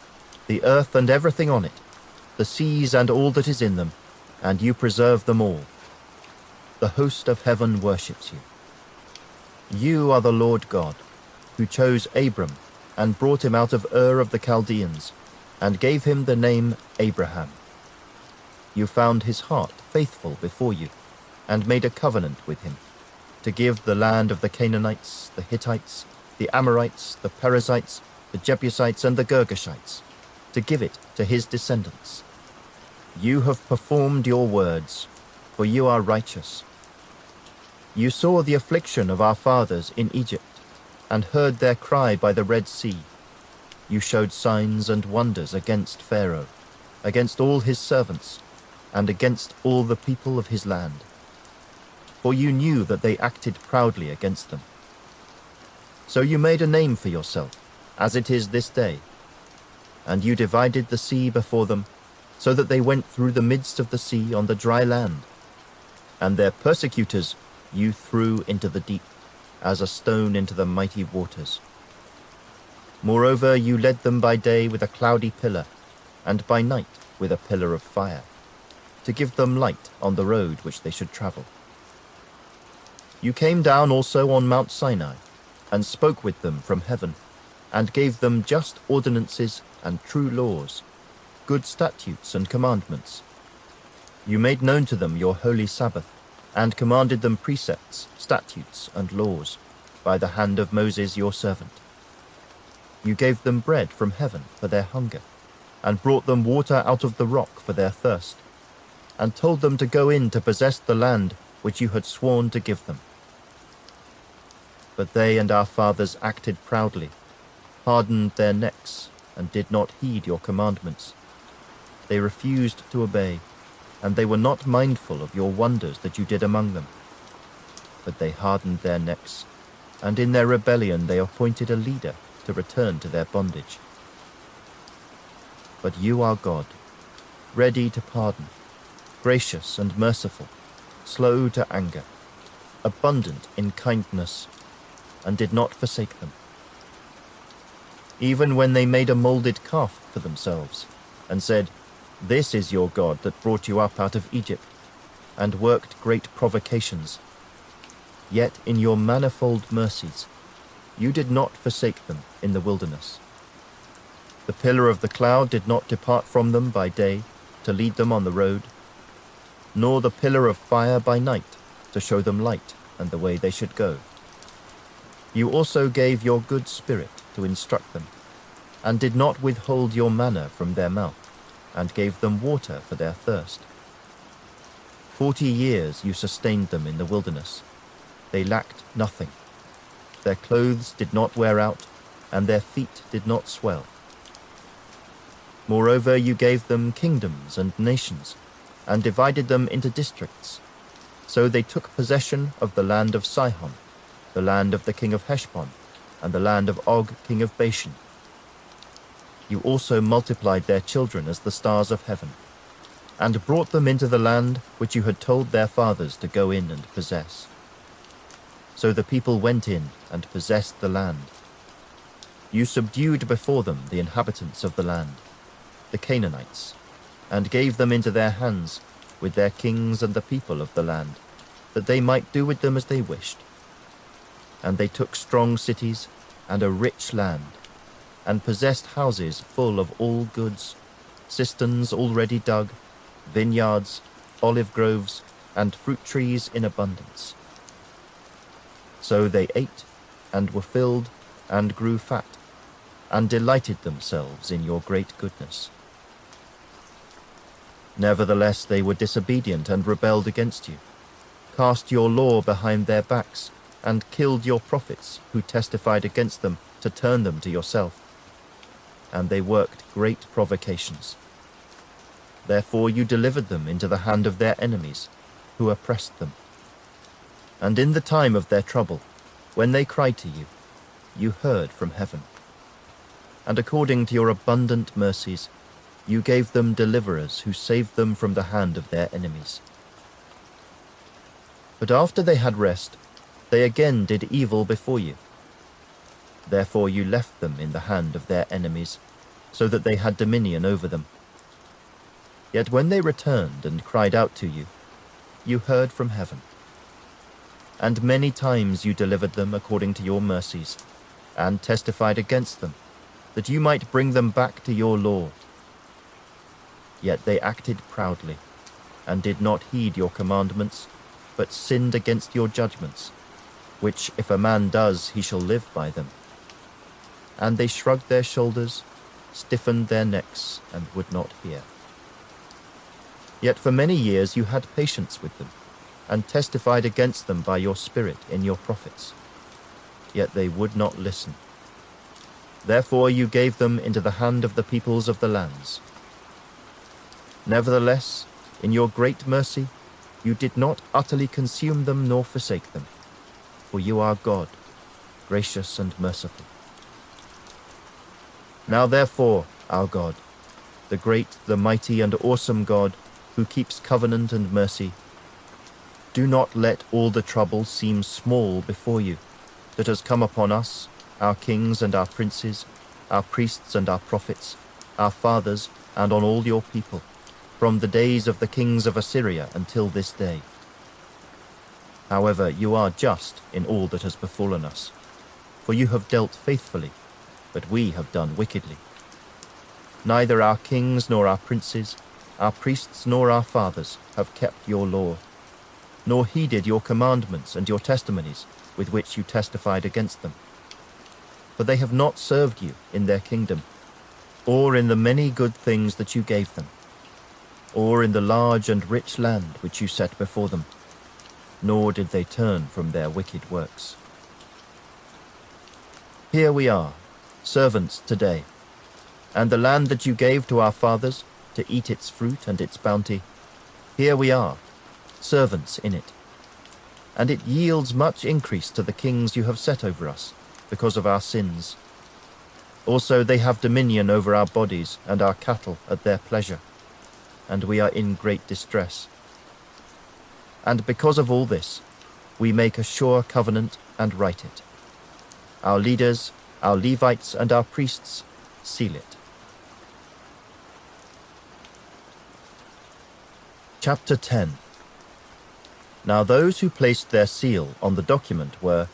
the earth and everything on it, the seas and all that is in them, and you preserve them all. The host of heaven worships you. You are the Lord God, who chose Abram and brought him out of Ur of the Chaldeans, and gave him the name Abraham. You found his heart faithful before you, and made a covenant with him, to give the land of the Canaanites, the Hittites, the Amorites, the Perizzites, the Jebusites, and the Girgashites, to give it to his descendants. You have performed your words, for you are righteous. You saw the affliction of our fathers in Egypt, and heard their cry by the Red Sea. You showed signs and wonders against Pharaoh, against all his servants, and against all the people of his land. For you knew that they acted proudly against them. So you made a name for yourself, as it is this day. And you divided the sea before them, so that they went through the midst of the sea on the dry land. And their persecutors you threw into the deep, as a stone into the mighty waters. Moreover, you led them by day with a cloudy pillar, and by night with a pillar of fire, to give them light on the road which they should travel. You came down also on Mount Sinai, and spoke with them from heaven, and gave them just ordinances and true laws, good statutes and commandments. You made known to them your holy Sabbath, and commanded them precepts, statutes, and laws, by the hand of Moses your servant. You gave them bread from heaven for their hunger, and brought them water out of the rock for their thirst, and told them to go in to possess the land which you had sworn to give them. But they and our fathers acted proudly, hardened their necks, and did not heed your commandments. They refused to obey, and they were not mindful of your wonders that you did among them. But they hardened their necks, and in their rebellion they appointed a leader to return to their bondage. But you are God, ready to pardon, gracious and merciful, slow to anger, abundant in kindness, and did not forsake them. Even when they made a molded calf for themselves, and said, This is your God that brought you up out of Egypt, and worked great provocations. Yet in your manifold mercies, you did not forsake them in the wilderness. The pillar of the cloud did not depart from them by day to lead them on the road, nor the pillar of fire by night to show them light and the way they should go. You also gave your good spirit to instruct them, and did not withhold your manna from their mouth, and gave them water for their thirst. 40 years you sustained them in the wilderness. They lacked nothing. Their clothes did not wear out, and their feet did not swell. Moreover, you gave them kingdoms and nations, and divided them into districts. So they took possession of the land of Sihon, the land of the king of Heshbon, and the land of Og, king of Bashan. You also multiplied their children as the stars of heaven, and brought them into the land which you had told their fathers to go in and possess. So the people went in and possessed the land. You subdued before them the inhabitants of the land. the Canaanites, and gave them into their hands, with their kings and the people of the land, that they might do with them as they wished. And they took strong cities and a rich land, and possessed houses full of all goods, cisterns already dug, vineyards, olive groves, and fruit trees in abundance. So they ate, and were filled, and grew fat, and delighted themselves in your great goodness. Nevertheless they were disobedient and rebelled against you, cast your law behind their backs, and killed your prophets who testified against them to turn them to yourself. And they worked great provocations. Therefore you delivered them into the hand of their enemies, who oppressed them. And in the time of their trouble, when they cried to you, you heard from heaven. And according to your abundant mercies, you gave them deliverers who saved them from the hand of their enemies. But after they had rest, they again did evil before you. Therefore you left them in the hand of their enemies, so that they had dominion over them. Yet when they returned and cried out to you, you heard from heaven. And many times you delivered them according to your mercies, and testified against them, that you might bring them back to your law. Yet they acted proudly, and did not heed your commandments, but sinned against your judgments, which if a man does, he shall live by them. And they shrugged their shoulders, stiffened their necks, and would not hear. Yet for many years you had patience with them, and testified against them by your Spirit in your prophets. Yet they would not listen. Therefore you gave them into the hand of the peoples of the lands. Nevertheless, in your great mercy, you did not utterly consume them nor forsake them, for you are God, gracious and merciful. Now therefore, our God, the great, the mighty, and awesome God, who keeps covenant and mercy, do not let all the trouble seem small before you that has come upon us, our kings and our princes, our priests and our prophets, our fathers, and on all your people, from the days of the kings of Assyria until this day. However, you are just in all that has befallen us, for you have dealt faithfully, but we have done wickedly. Neither our kings nor our princes, our priests nor our fathers have kept your law, nor heeded your commandments and your testimonies with which you testified against them. For they have not served you in their kingdom, or in the many good things that you gave them, or in the large and rich land which you set before them, nor did they turn from their wicked works. Here we are, servants today, and the land that you gave to our fathers to eat its fruit and its bounty, here we are, servants in it. And it yields much increase to the kings you have set over us, because of our sins. Also they have dominion over our bodies and our cattle at their pleasure, and we are in great distress. And because of all this, we make a sure covenant and write it. Our leaders, our Levites, and our priests seal it. Chapter 10. Now those who placed their seal on the document were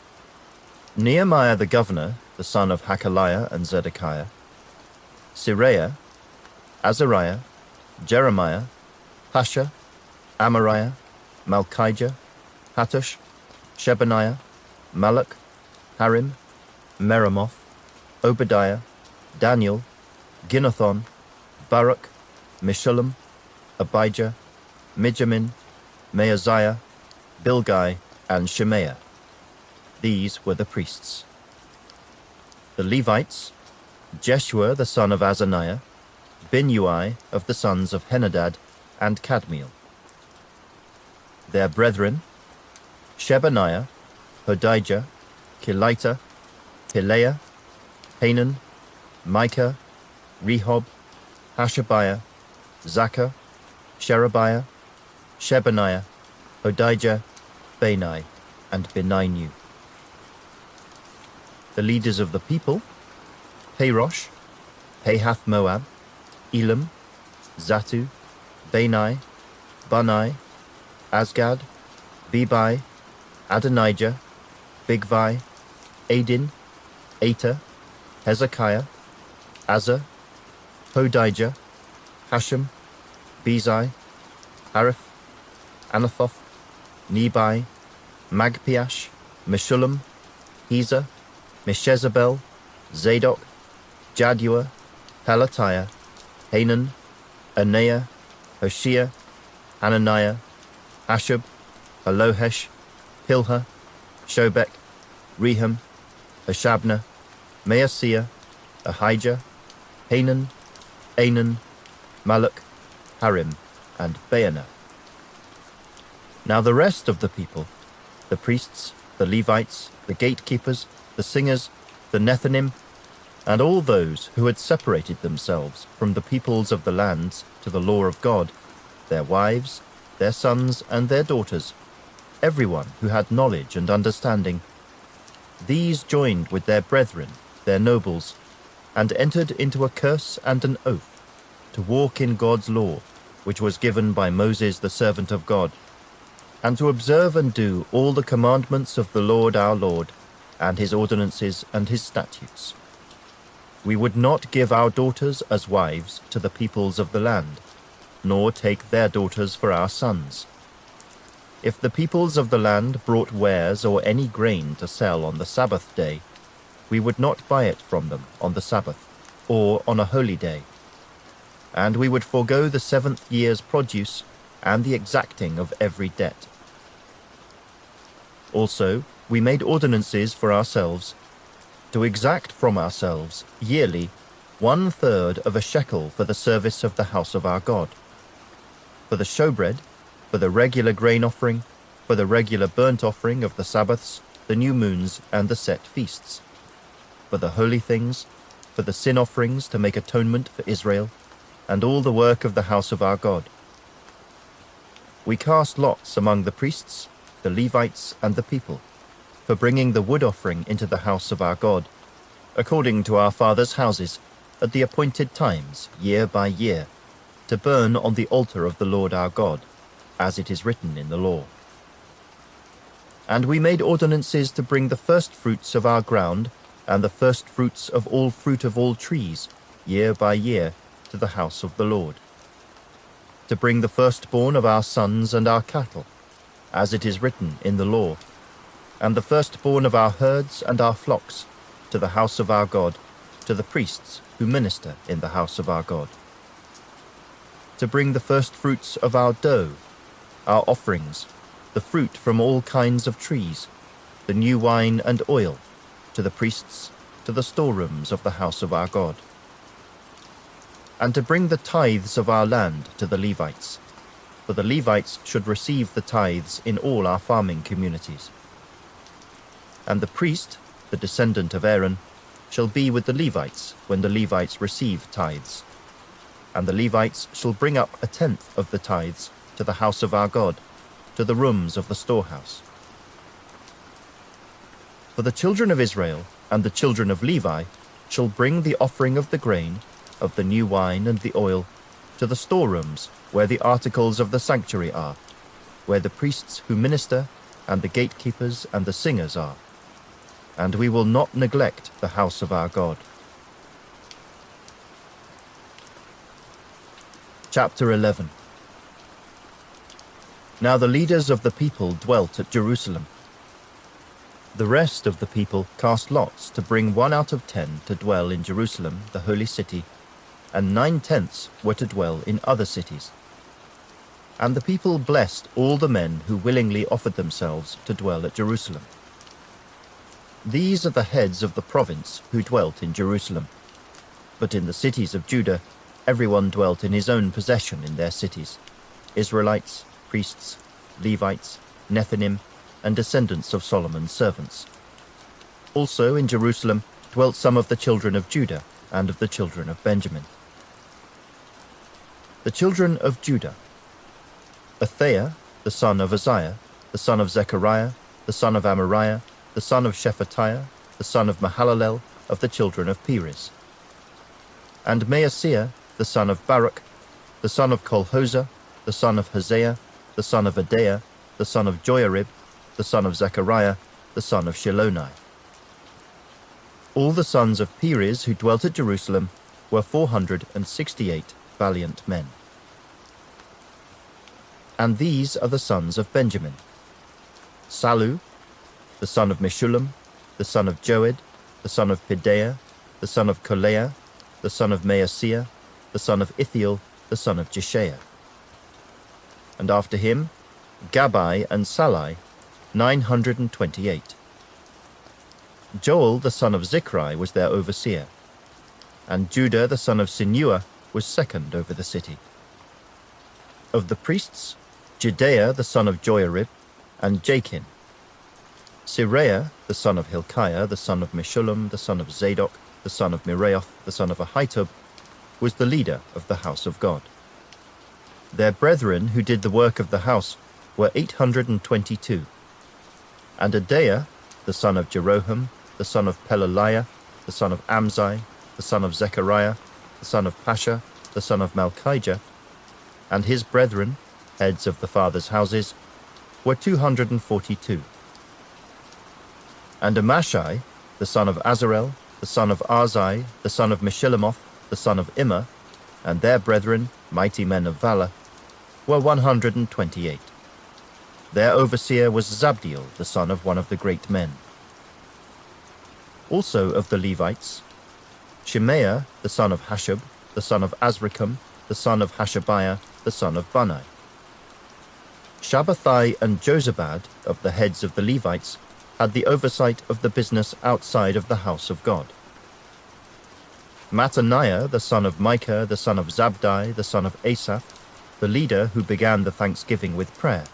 Nehemiah the governor, the son of Hakaliah and Zedekiah, Siraiah, Azariah, Jeremiah, Pasha, Amariah, Malchijah, Hattush, Shebaniah, Malach, Harim, Meremoth, Obadiah, Daniel, Ginnethon, Baruch, Meshullam, Abijah, Mijamin, Maaziah, Bilgai, and Shemaiah. These were the priests. The Levites, Jeshua the son of Azaniah, Binnui of the sons of Henadad, and Kadmiel. Their brethren, Shebaniah, Hodijah, Kelita, Pileah, Hanan, Micah, Rehob, Hashabiah, Zaccur, Sherebiah, Shebaniah, Hodijah, Bani, and Beninu. The leaders of the people, Parosh, Pahath Moab, Elam, Zatu, Bani, Bunai, Asgad, Bebai, Adonijah, Bigvai, Adin, Ater, Hezekiah, Azza, Hodijah, Hashem, Bezai, Harith, Anathoth, Nebai, Magpiash, Meshullam, Heza, Meshezabel, Zadok, Jaddua, Pelatiah, Hanan, Anaiah, Hoshea, Hananiah, Ashub, Alohesh, Hilha, Shobek, Rehum, Hashabnah, Maaseiah, Ahijah, Hanan, Anan, Maluk, Harim, and Baanah. Now the rest of the people, the priests, the Levites, the gatekeepers, the singers, the Nethinim, and all those who had separated themselves from the peoples of the lands to the law of God, their wives, their sons, and their daughters, everyone who had knowledge and understanding, these joined with their brethren, their nobles, and entered into a curse and an oath to walk in God's law, which was given by Moses the servant of God, and to observe and do all the commandments of the Lord our Lord, and his ordinances and his statutes. We would not give our daughters as wives to the peoples of the land, nor take their daughters for our sons. If the peoples of the land brought wares or any grain to sell on the Sabbath day, we would not buy it from them on the Sabbath, or on a holy day. And we would forego the 7th year's produce and the exacting of every debt. Also, we made ordinances for ourselves, to exact from ourselves yearly 1/3 of a shekel for the service of the house of our God, for the showbread, for the regular grain offering, for the regular burnt offering of the Sabbaths, the new moons, and the set feasts, for the holy things, for the sin offerings to make atonement for Israel, and all the work of the house of our God. We cast lots among the priests, the Levites, and the people, for bringing the wood offering into the house of our God, according to our fathers' houses, at the appointed times, year by year, to burn on the altar of the Lord our God, as it is written in the law. And we made ordinances to bring the first fruits of our ground, and the first fruits of all fruit of all trees, year by year, to the house of the Lord, to bring the firstborn of our sons and our cattle, as it is written in the law, and the firstborn of our herds and our flocks, to the house of our God, to the priests who minister in the house of our God, to bring the firstfruits of our dough, our offerings, the fruit from all kinds of trees, the new wine and oil, to the priests, to the storerooms of the house of our God, and to bring the tithes of our land to the Levites, for the Levites should receive the tithes in all our farming communities. And the priest, the descendant of Aaron, shall be with the Levites when the Levites receive tithes. And the Levites shall bring up 1/10 of the tithes to the house of our God, to the rooms of the storehouse. For the children of Israel and the children of Levi shall bring the offering of the grain, of the new wine and the oil, to the storerooms where the articles of the sanctuary are, where the priests who minister and the gatekeepers and the singers are. And we will not neglect the house of our God. Chapter 11. Now the leaders of the people dwelt at Jerusalem. The rest of the people cast lots to bring 1 out of 10 to dwell in Jerusalem, the holy city, and 9/10 were to dwell in other cities. And the people blessed all the men who willingly offered themselves to dwell at Jerusalem. These are the heads of the province who dwelt in Jerusalem. But in the cities of Judah, everyone dwelt in his own possession in their cities, Israelites, priests, Levites, Nethinim, and descendants of Solomon's servants. Also in Jerusalem dwelt some of the children of Judah and of the children of Benjamin. The children of Judah: Athaiah, the son of Uzziah, the son of Zechariah, the son of Amariah, the son of Shephatiah, the son of Mahalalel, of the children of Perez. And Maaseiah, the son of Baruch, the son of Kolhoza, the son of Hosea, the son of Adaiah, the son of Joiarib, the son of Zechariah, the son of Shiloni. All the sons of Perez who dwelt at Jerusalem were 468 valiant men. And these are the sons of Benjamin: Sallu, the son of Meshullam, the son of Joed, the son of Pedaiah, the son of Kolaiah, the son of Maaseiah, the son of Ithiel, the son of Jeshaiah. And after him, Gabbai and Sallai, 928. Joel the son of Zichri was their overseer, and Judah the son of Sinua was second over the city. Of the priests, Jedaiah the son of Joiarib, and Jachin. Seraiah the son of Hilkiah, the son of Meshullam, the son of Zadok, the son of Miraioth, the son of Ahitub, was the leader of the house of God. Their brethren who did the work of the house were 822. And Adaiah, the son of Jeroham, the son of Pelaliah, the son of Amzai, the son of Zechariah, the son of Pasha, the son of Malchijah, and his brethren, heads of the fathers' houses, were 242. And Amashai, the son of Azarel, the son of Arzai, the son of Meshillemoth, the son of Immer, and their brethren, mighty men of valor, were 128. Their overseer was Zabdiel, the son of one of the great men. Also of the Levites, Shemaiah, the son of Hashub, the son of Azrikam, the son of Hashabiah, the son of Bunai. Shabbathai and Jozabad, of the heads of the Levites, had the oversight of the business outside of the house of God. Mattaniah, the son of Micah, the son of Zabdi, the son of Asaph, the leader who began the thanksgiving with prayer.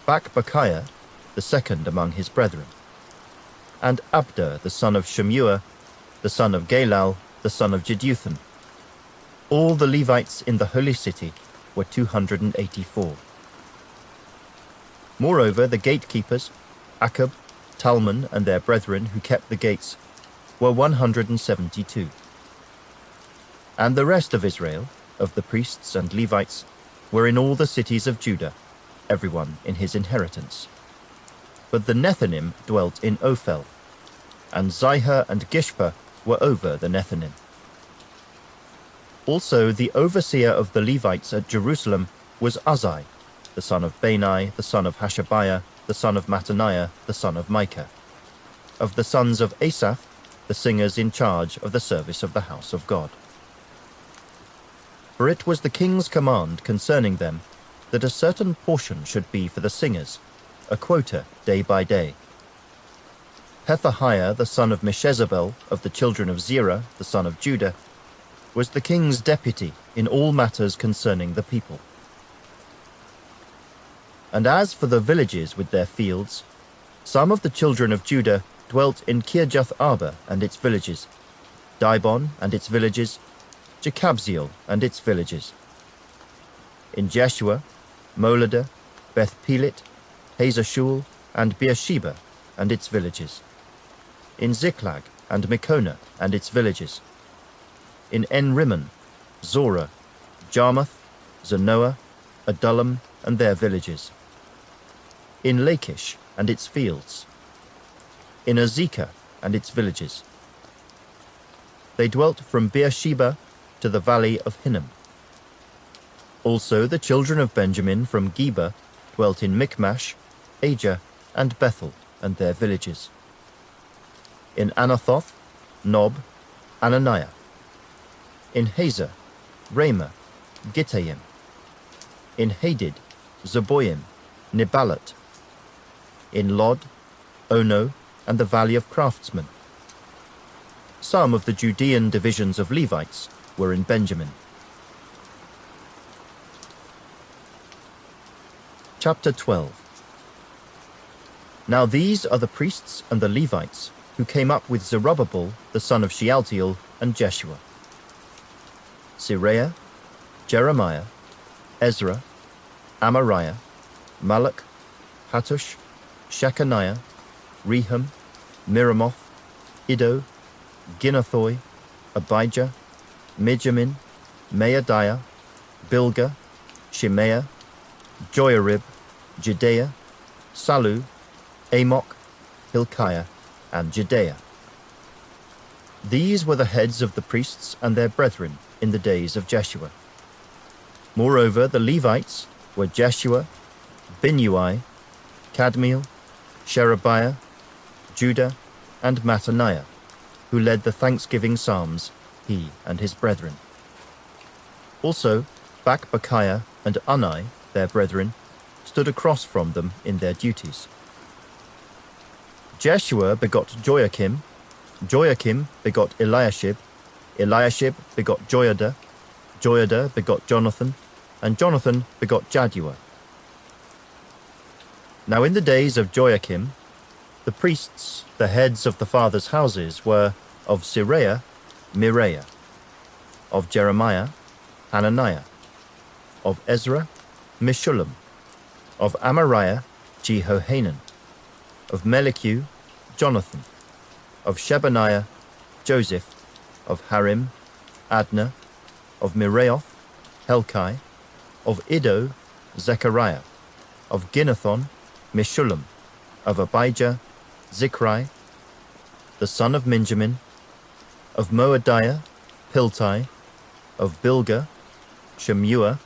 Bakbukiah, the second among his brethren. And Abda, the son of Shemua, the son of Galal, the son of Jeduthun. All the Levites in the holy city were 284. Moreover, the gatekeepers, Akub, Talmon, and their brethren who kept the gates, were 172. And the rest of Israel, of the priests and Levites, were in all the cities of Judah, everyone in his inheritance. But the Nethinim dwelt in Ophel, and Zihah and Gishpa were over the Nethinim. Also the overseer of the Levites at Jerusalem was Uzzi, the son of Bani, the son of Hashabiah, the son of Mattaniah, the son of Micah. Of the sons of Asaph, the singers in charge of the service of the house of God. For it was the king's command concerning them that a certain portion should be for the singers, a quota day by day. Pethahiah, the son of Meshezabel, of the children of Zerah, the son of Judah, was the king's deputy in all matters concerning the people. And as for the villages with their fields, some of the children of Judah dwelt in Kirjath Arba and its villages, Dibon and its villages, Jekabzeel and its villages. In Jeshua, Moladah, Beth Pelet, Hazashul, and Beersheba and its villages. In Ziklag and Mekonah and its villages. In En-Rimmon, Zorah, Jarmuth, Zanoah, Adullam and their villages. In Lachish and its fields. In Azekah and its villages. They dwelt from Beersheba to the valley of Hinnom. Also the children of Benjamin from Geba dwelt in Michmash, Ajah, and Bethel and their villages. In Anathoth, Nob, Ananiah. In Hazor, Ramah, Gittayim. In Hadid, Zeboim, Neballat. In Lod, Ono, and the valley of craftsmen. Some of the Judean divisions of Levites were in Benjamin. Chapter 12. Now these are the priests and the Levites who came up with Zerubbabel the son of Shealtiel and Jeshua: Seraiah, Jeremiah, Ezra, Amariah, Malach, Hattush, Shechaniah, Rehum, Miramoth, Iddo, Ginnathoi, Abijah, Mijamin, Maadiah, Bilgah, Shimea, Joiarib, Judea, Salu, Amok, Hilkiah, and Judea. These were the heads of the priests and their brethren in the days of Jeshua. Moreover, the Levites were Jeshua, Binnui, Kadmiel, Sherebiah, Judah, and Mattaniah, who led the thanksgiving psalms, he and his brethren. Also, Bakbukiah and Unai, their brethren, stood across from them in their duties. Jeshua begot Joiakim, Joiakim begot Eliashib, Eliashib begot Joiada, Joiada begot Jonathan, and Jonathan begot Jaddua. Now in the days of Joiakim, the priests, the heads of the fathers' houses, were of Siraiah, Mireah, of Jeremiah, Hananiah, of Ezra, Meshullam, of Amariah, Jehohanan, of Melichu, Jonathan, of Shebaniah, Joseph, of Harim, Adna, of Miraioth, Helkai, of Iddo, Zechariah, of Ginnethon, Meshullam, of Abijah, Zichri, the son of Minjamin, of Moadiah, Piltai, of Bilgah, Shemua,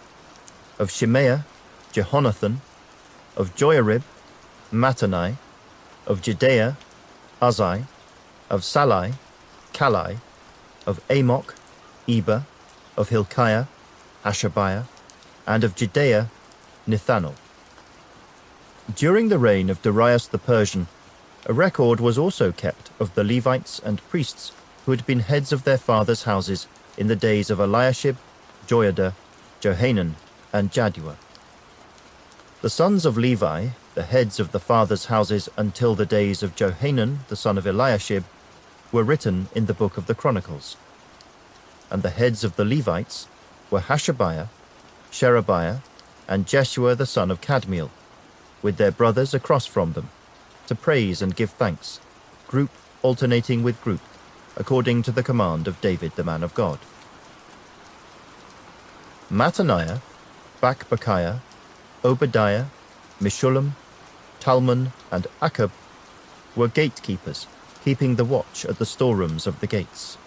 of Shimea, Jehonathan, of Joiarib, Mattanai, of Judea, Uzai, of Salai, Kalai, of Amok, Eber, of Hilkiah, Hashabiah, and of Judea, Nethanel. During the reign of Darius the Persian, a record was also kept of the Levites and priests who had been heads of their fathers' houses in the days of Eliashib, Joiada, Johanan, and Jaddua. The sons of Levi, the heads of the fathers' houses until the days of Johanan, the son of Eliashib, were written in the book of the Chronicles. And the heads of the Levites were Hashabiah, Sherebiah, and Jeshua the son of Kadmiel, with their brothers across from them, to praise and give thanks, group alternating with group, according to the command of David the man of God. Mattaniah, Bakbukiah, Obadiah, Meshullam, Talmon, and Akkub were gatekeepers, keeping the watch at the storerooms of the gates.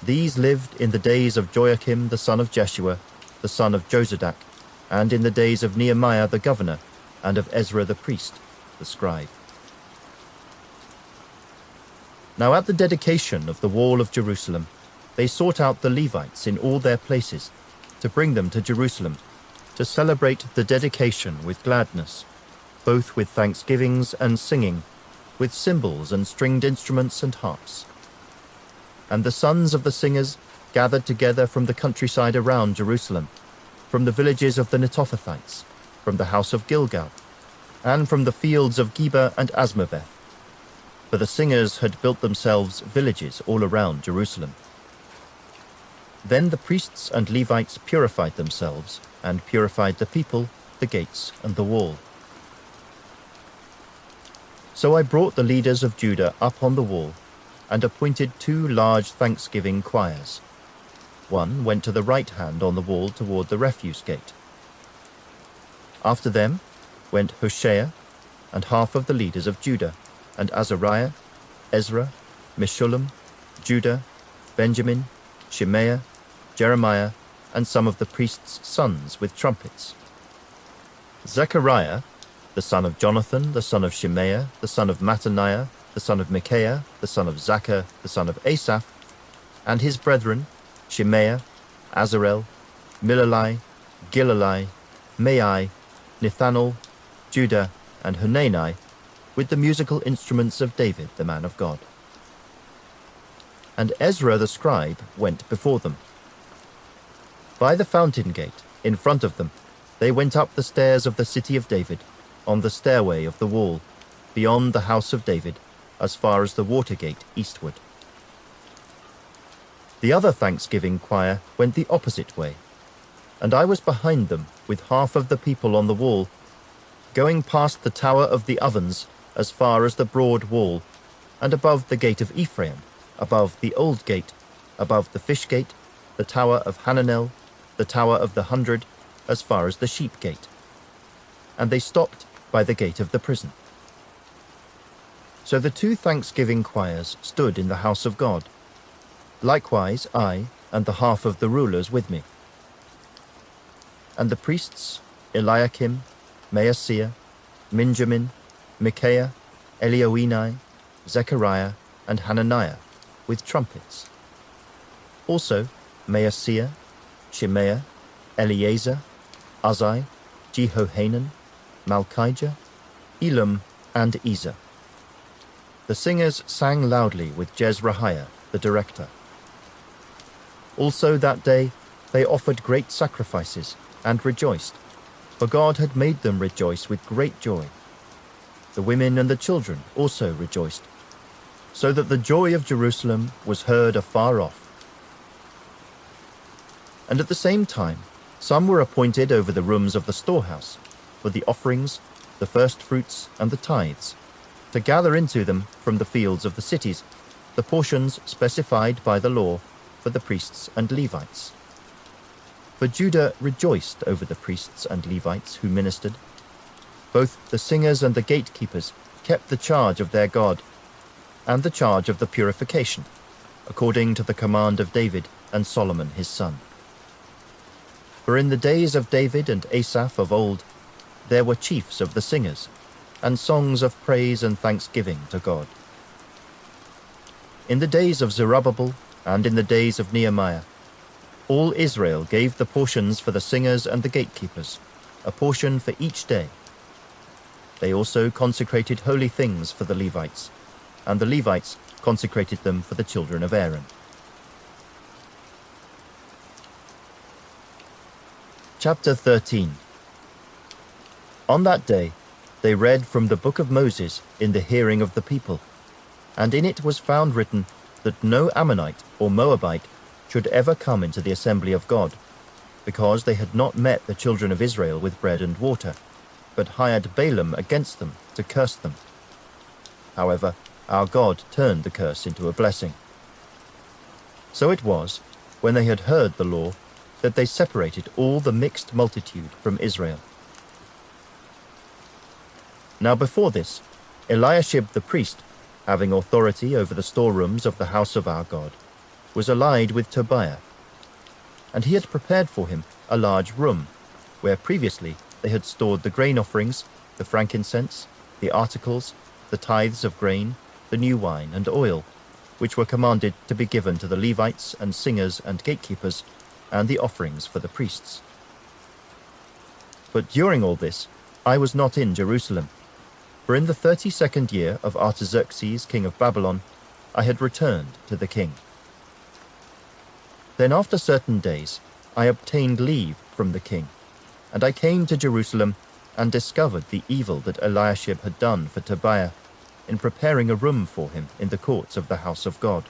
These lived in the days of Joiakim the son of Jeshua, the son of Jozadak, and in the days of Nehemiah the governor, and of Ezra the priest, the scribe. Now at the dedication of the wall of Jerusalem, they sought out the Levites in all their places, to bring them to Jerusalem, to celebrate the dedication with gladness, both with thanksgivings and singing, with cymbals and stringed instruments and harps. And the sons of the singers gathered together from the countryside around Jerusalem, from the villages of the Netophathites, from the house of Gilgal, and from the fields of Geba and Asmaveth, for the singers had built themselves villages all around Jerusalem. Then the priests and Levites purified themselves, and purified the people, the gates, and the wall. So I brought the leaders of Judah up on the wall, and appointed 2 large thanksgiving choirs. One went to the right hand on the wall toward the refuse gate. After them went Hoshea, and half of the leaders of Judah, and Azariah, Ezra, Meshullam, Judah, Benjamin, Shemaiah, Jeremiah, and some of the priests' sons with trumpets. Zechariah, the son of Jonathan, the son of Shemaiah, the son of Mattaniah, the son of Micaiah, the son of Zachar, the son of Asaph, and his brethren, Shemaiah, Azarel, Milalai, Gilalai, Maai, Nethanel, Judah, and Hanani, with the musical instruments of David the man of God. And Ezra the scribe went before them. By the fountain gate, in front of them, they went up the stairs of the city of David, on the stairway of the wall, beyond the house of David, as far as the water gate eastward. The other thanksgiving choir went the opposite way, and I was behind them with half of the people on the wall, going past the tower of the ovens as far as the broad wall, and above the gate of Ephraim, above the old gate, above the Fish Gate, the Tower of Hananel, the Tower of the 100, as far as the Sheep Gate. And they stopped by the gate of the prison. So the 2 thanksgiving choirs stood in the house of God. Likewise I and the half of the rulers with me. And the priests, Eliakim, Maaseiah, Minjamin, Micaiah, Elioenai, Zechariah, and Hananiah, with trumpets. Also Maaseiah, Shemaiah, Eleazar, Uzzi, Jehohanan, Malchijah, Elam, and Ezer. The singers sang loudly with Jezrahiah, the director. Also that day they offered great sacrifices and rejoiced, for God had made them rejoice with great joy. The women and the children also rejoiced, so that the joy of Jerusalem was heard afar off. And at the same time some were appointed over the rooms of the storehouse, for the offerings, the firstfruits, and the tithes, to gather into them from the fields of the cities the portions specified by the law for the priests and Levites. For Judah rejoiced over the priests and Levites who ministered. Both the singers and the gatekeepers kept the charge of their God, and the charge of the purification, according to the command of David and Solomon his son. For in the days of David and Asaph of old, there were chiefs of the singers, and songs of praise and thanksgiving to God. In the days of Zerubbabel and in the days of Nehemiah, all Israel gave the portions for the singers and the gatekeepers, a portion for each day. They also consecrated holy things for the Levites, and the Levites consecrated them for the children of Aaron. Chapter 13. On that day they read from the book of Moses in the hearing of the people, and in it was found written that no Ammonite or Moabite should ever come into the assembly of God, because they had not met the children of Israel with bread and water, but hired Balaam against them to curse them. However, our God turned the curse into a blessing. So it was, when they had heard the law, that they separated all the mixed multitude from Israel. Now before this, Eliashib the priest, having authority over the storerooms of the house of our God, was allied with Tobiah, and he had prepared for him a large room, where previously they had stored the grain offerings, the frankincense, the articles, the tithes of grain, the new wine and oil, which were commanded to be given to the Levites and singers and gatekeepers, and the offerings for the priests. But during all this I was not in Jerusalem, for in the 32nd year of Artaxerxes king of Babylon I had returned to the king. Then after certain days I obtained leave from the king, and I came to Jerusalem and discovered the evil that Eliashib had done for Tobiah in preparing a room for him in the courts of the house of God.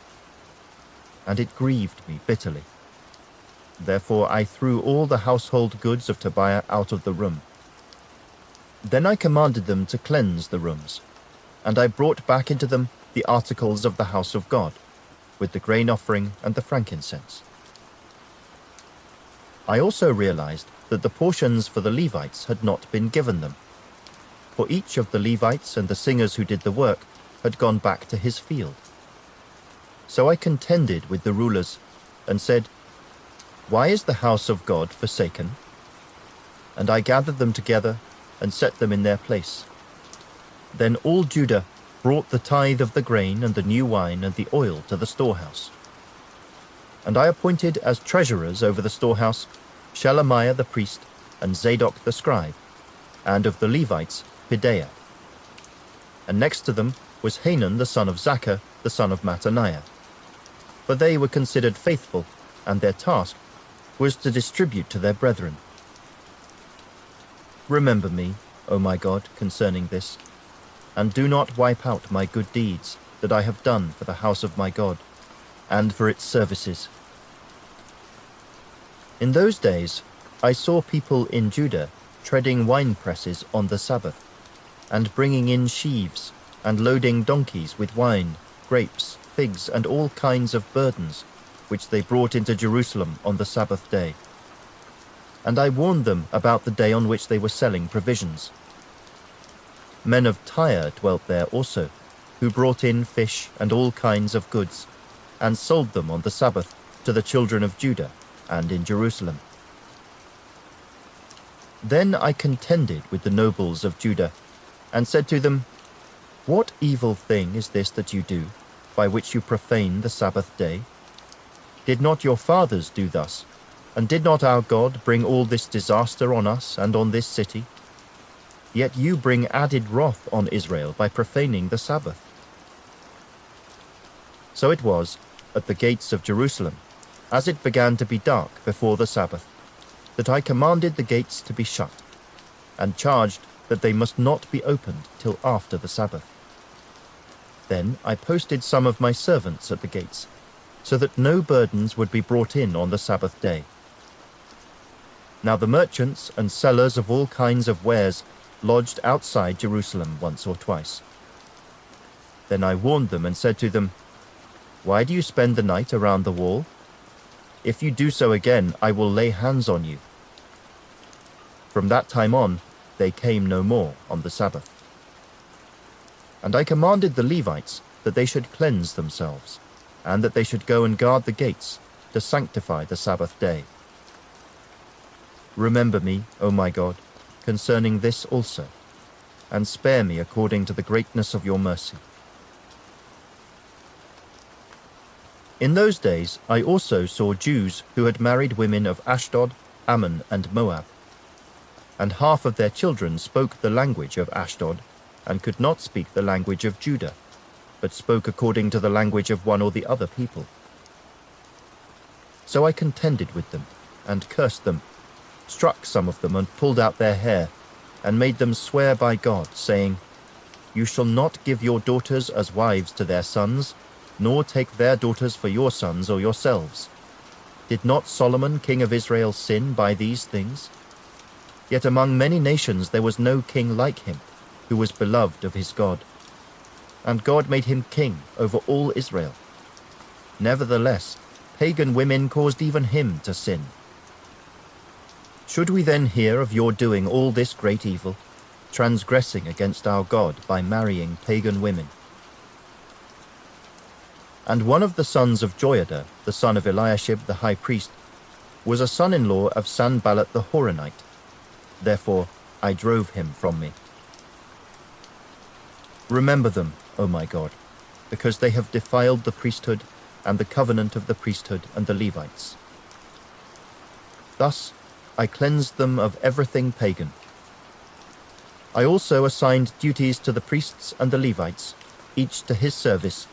And it grieved me bitterly. Therefore I threw all the household goods of Tobiah out of the room. Then I commanded them to cleanse the rooms, and I brought back into them the articles of the house of God, with the grain offering and the frankincense. I also realized that the portions for the Levites had not been given them, for each of the Levites and the singers who did the work had gone back to his field. So I contended with the rulers and said, "Why is the house of God forsaken?" And I gathered them together and set them in their place. Then all Judah brought the tithe of the grain and the new wine and the oil to the storehouse. And I appointed as treasurers over the storehouse Shelemiah the priest and Zadok the scribe, and of the Levites Pedaiah. And next to them was Hanan the son of Zaccur, the son of Mattaniah. For they were considered faithful, and their task was to distribute to their brethren. Remember me, O my God, concerning this, and do not wipe out my good deeds that I have done for the house of my God, and for its services. In those days I saw people in Judah treading wine presses on the Sabbath, and bringing in sheaves, and loading donkeys with wine, grapes, figs, and all kinds of burdens, which they brought into Jerusalem on the Sabbath day. And I warned them about the day on which they were selling provisions. Men of Tyre dwelt there also, who brought in fish and all kinds of goods, and sold them on the Sabbath to the children of Judah and in Jerusalem. Then I contended with the nobles of Judah, and said to them, "What evil thing is this that you do, by which you profane the Sabbath day? Did not your fathers do thus, and did not our God bring all this disaster on us and on this city? Yet you bring added wrath on Israel by profaning the Sabbath." So it was, at the gates of Jerusalem, as it began to be dark before the Sabbath, that I commanded the gates to be shut, and charged that they must not be opened till after the Sabbath. Then I posted some of my servants at the gates, so that no burdens would be brought in on the Sabbath day. Now the merchants and sellers of all kinds of wares lodged outside Jerusalem once or twice. Then I warned them and said to them, "Why do you spend the night around the wall? If you do so again, I will lay hands on you." From that time on, they came no more on the Sabbath. And I commanded the Levites that they should cleanse themselves, and that they should go and guard the gates to sanctify the Sabbath day. Remember me, O my God, concerning this also, and spare me according to the greatness of your mercy. In those days I also saw Jews who had married women of Ashdod, Ammon, and Moab. And half of their children spoke the language of Ashdod, and could not speak the language of Judah, but spoke according to the language of one or the other people. So I contended with them, and cursed them, struck some of them, and pulled out their hair, and made them swear by God, saying, "You shall not give your daughters as wives to their sons, nor take their daughters for your sons or yourselves. Did not Solomon, king of Israel, sin by these things? Yet among many nations there was no king like him, who was beloved of his God. And God made him king over all Israel. Nevertheless, pagan women caused even him to sin. Should we then hear of your doing all this great evil, transgressing against our God by marrying pagan women?" And one of the sons of Joiada, the son of Eliashib the high priest, was a son-in-law of Sanballat the Horonite. Therefore I drove him from me. Remember them, O my God, because they have defiled the priesthood and the covenant of the priesthood and the Levites. Thus I cleansed them of everything pagan. I also assigned duties to the priests and the Levites, each to his service,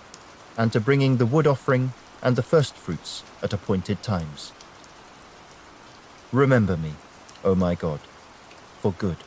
and to bringing the wood offering and the firstfruits at appointed times. Remember me, O my God, for good.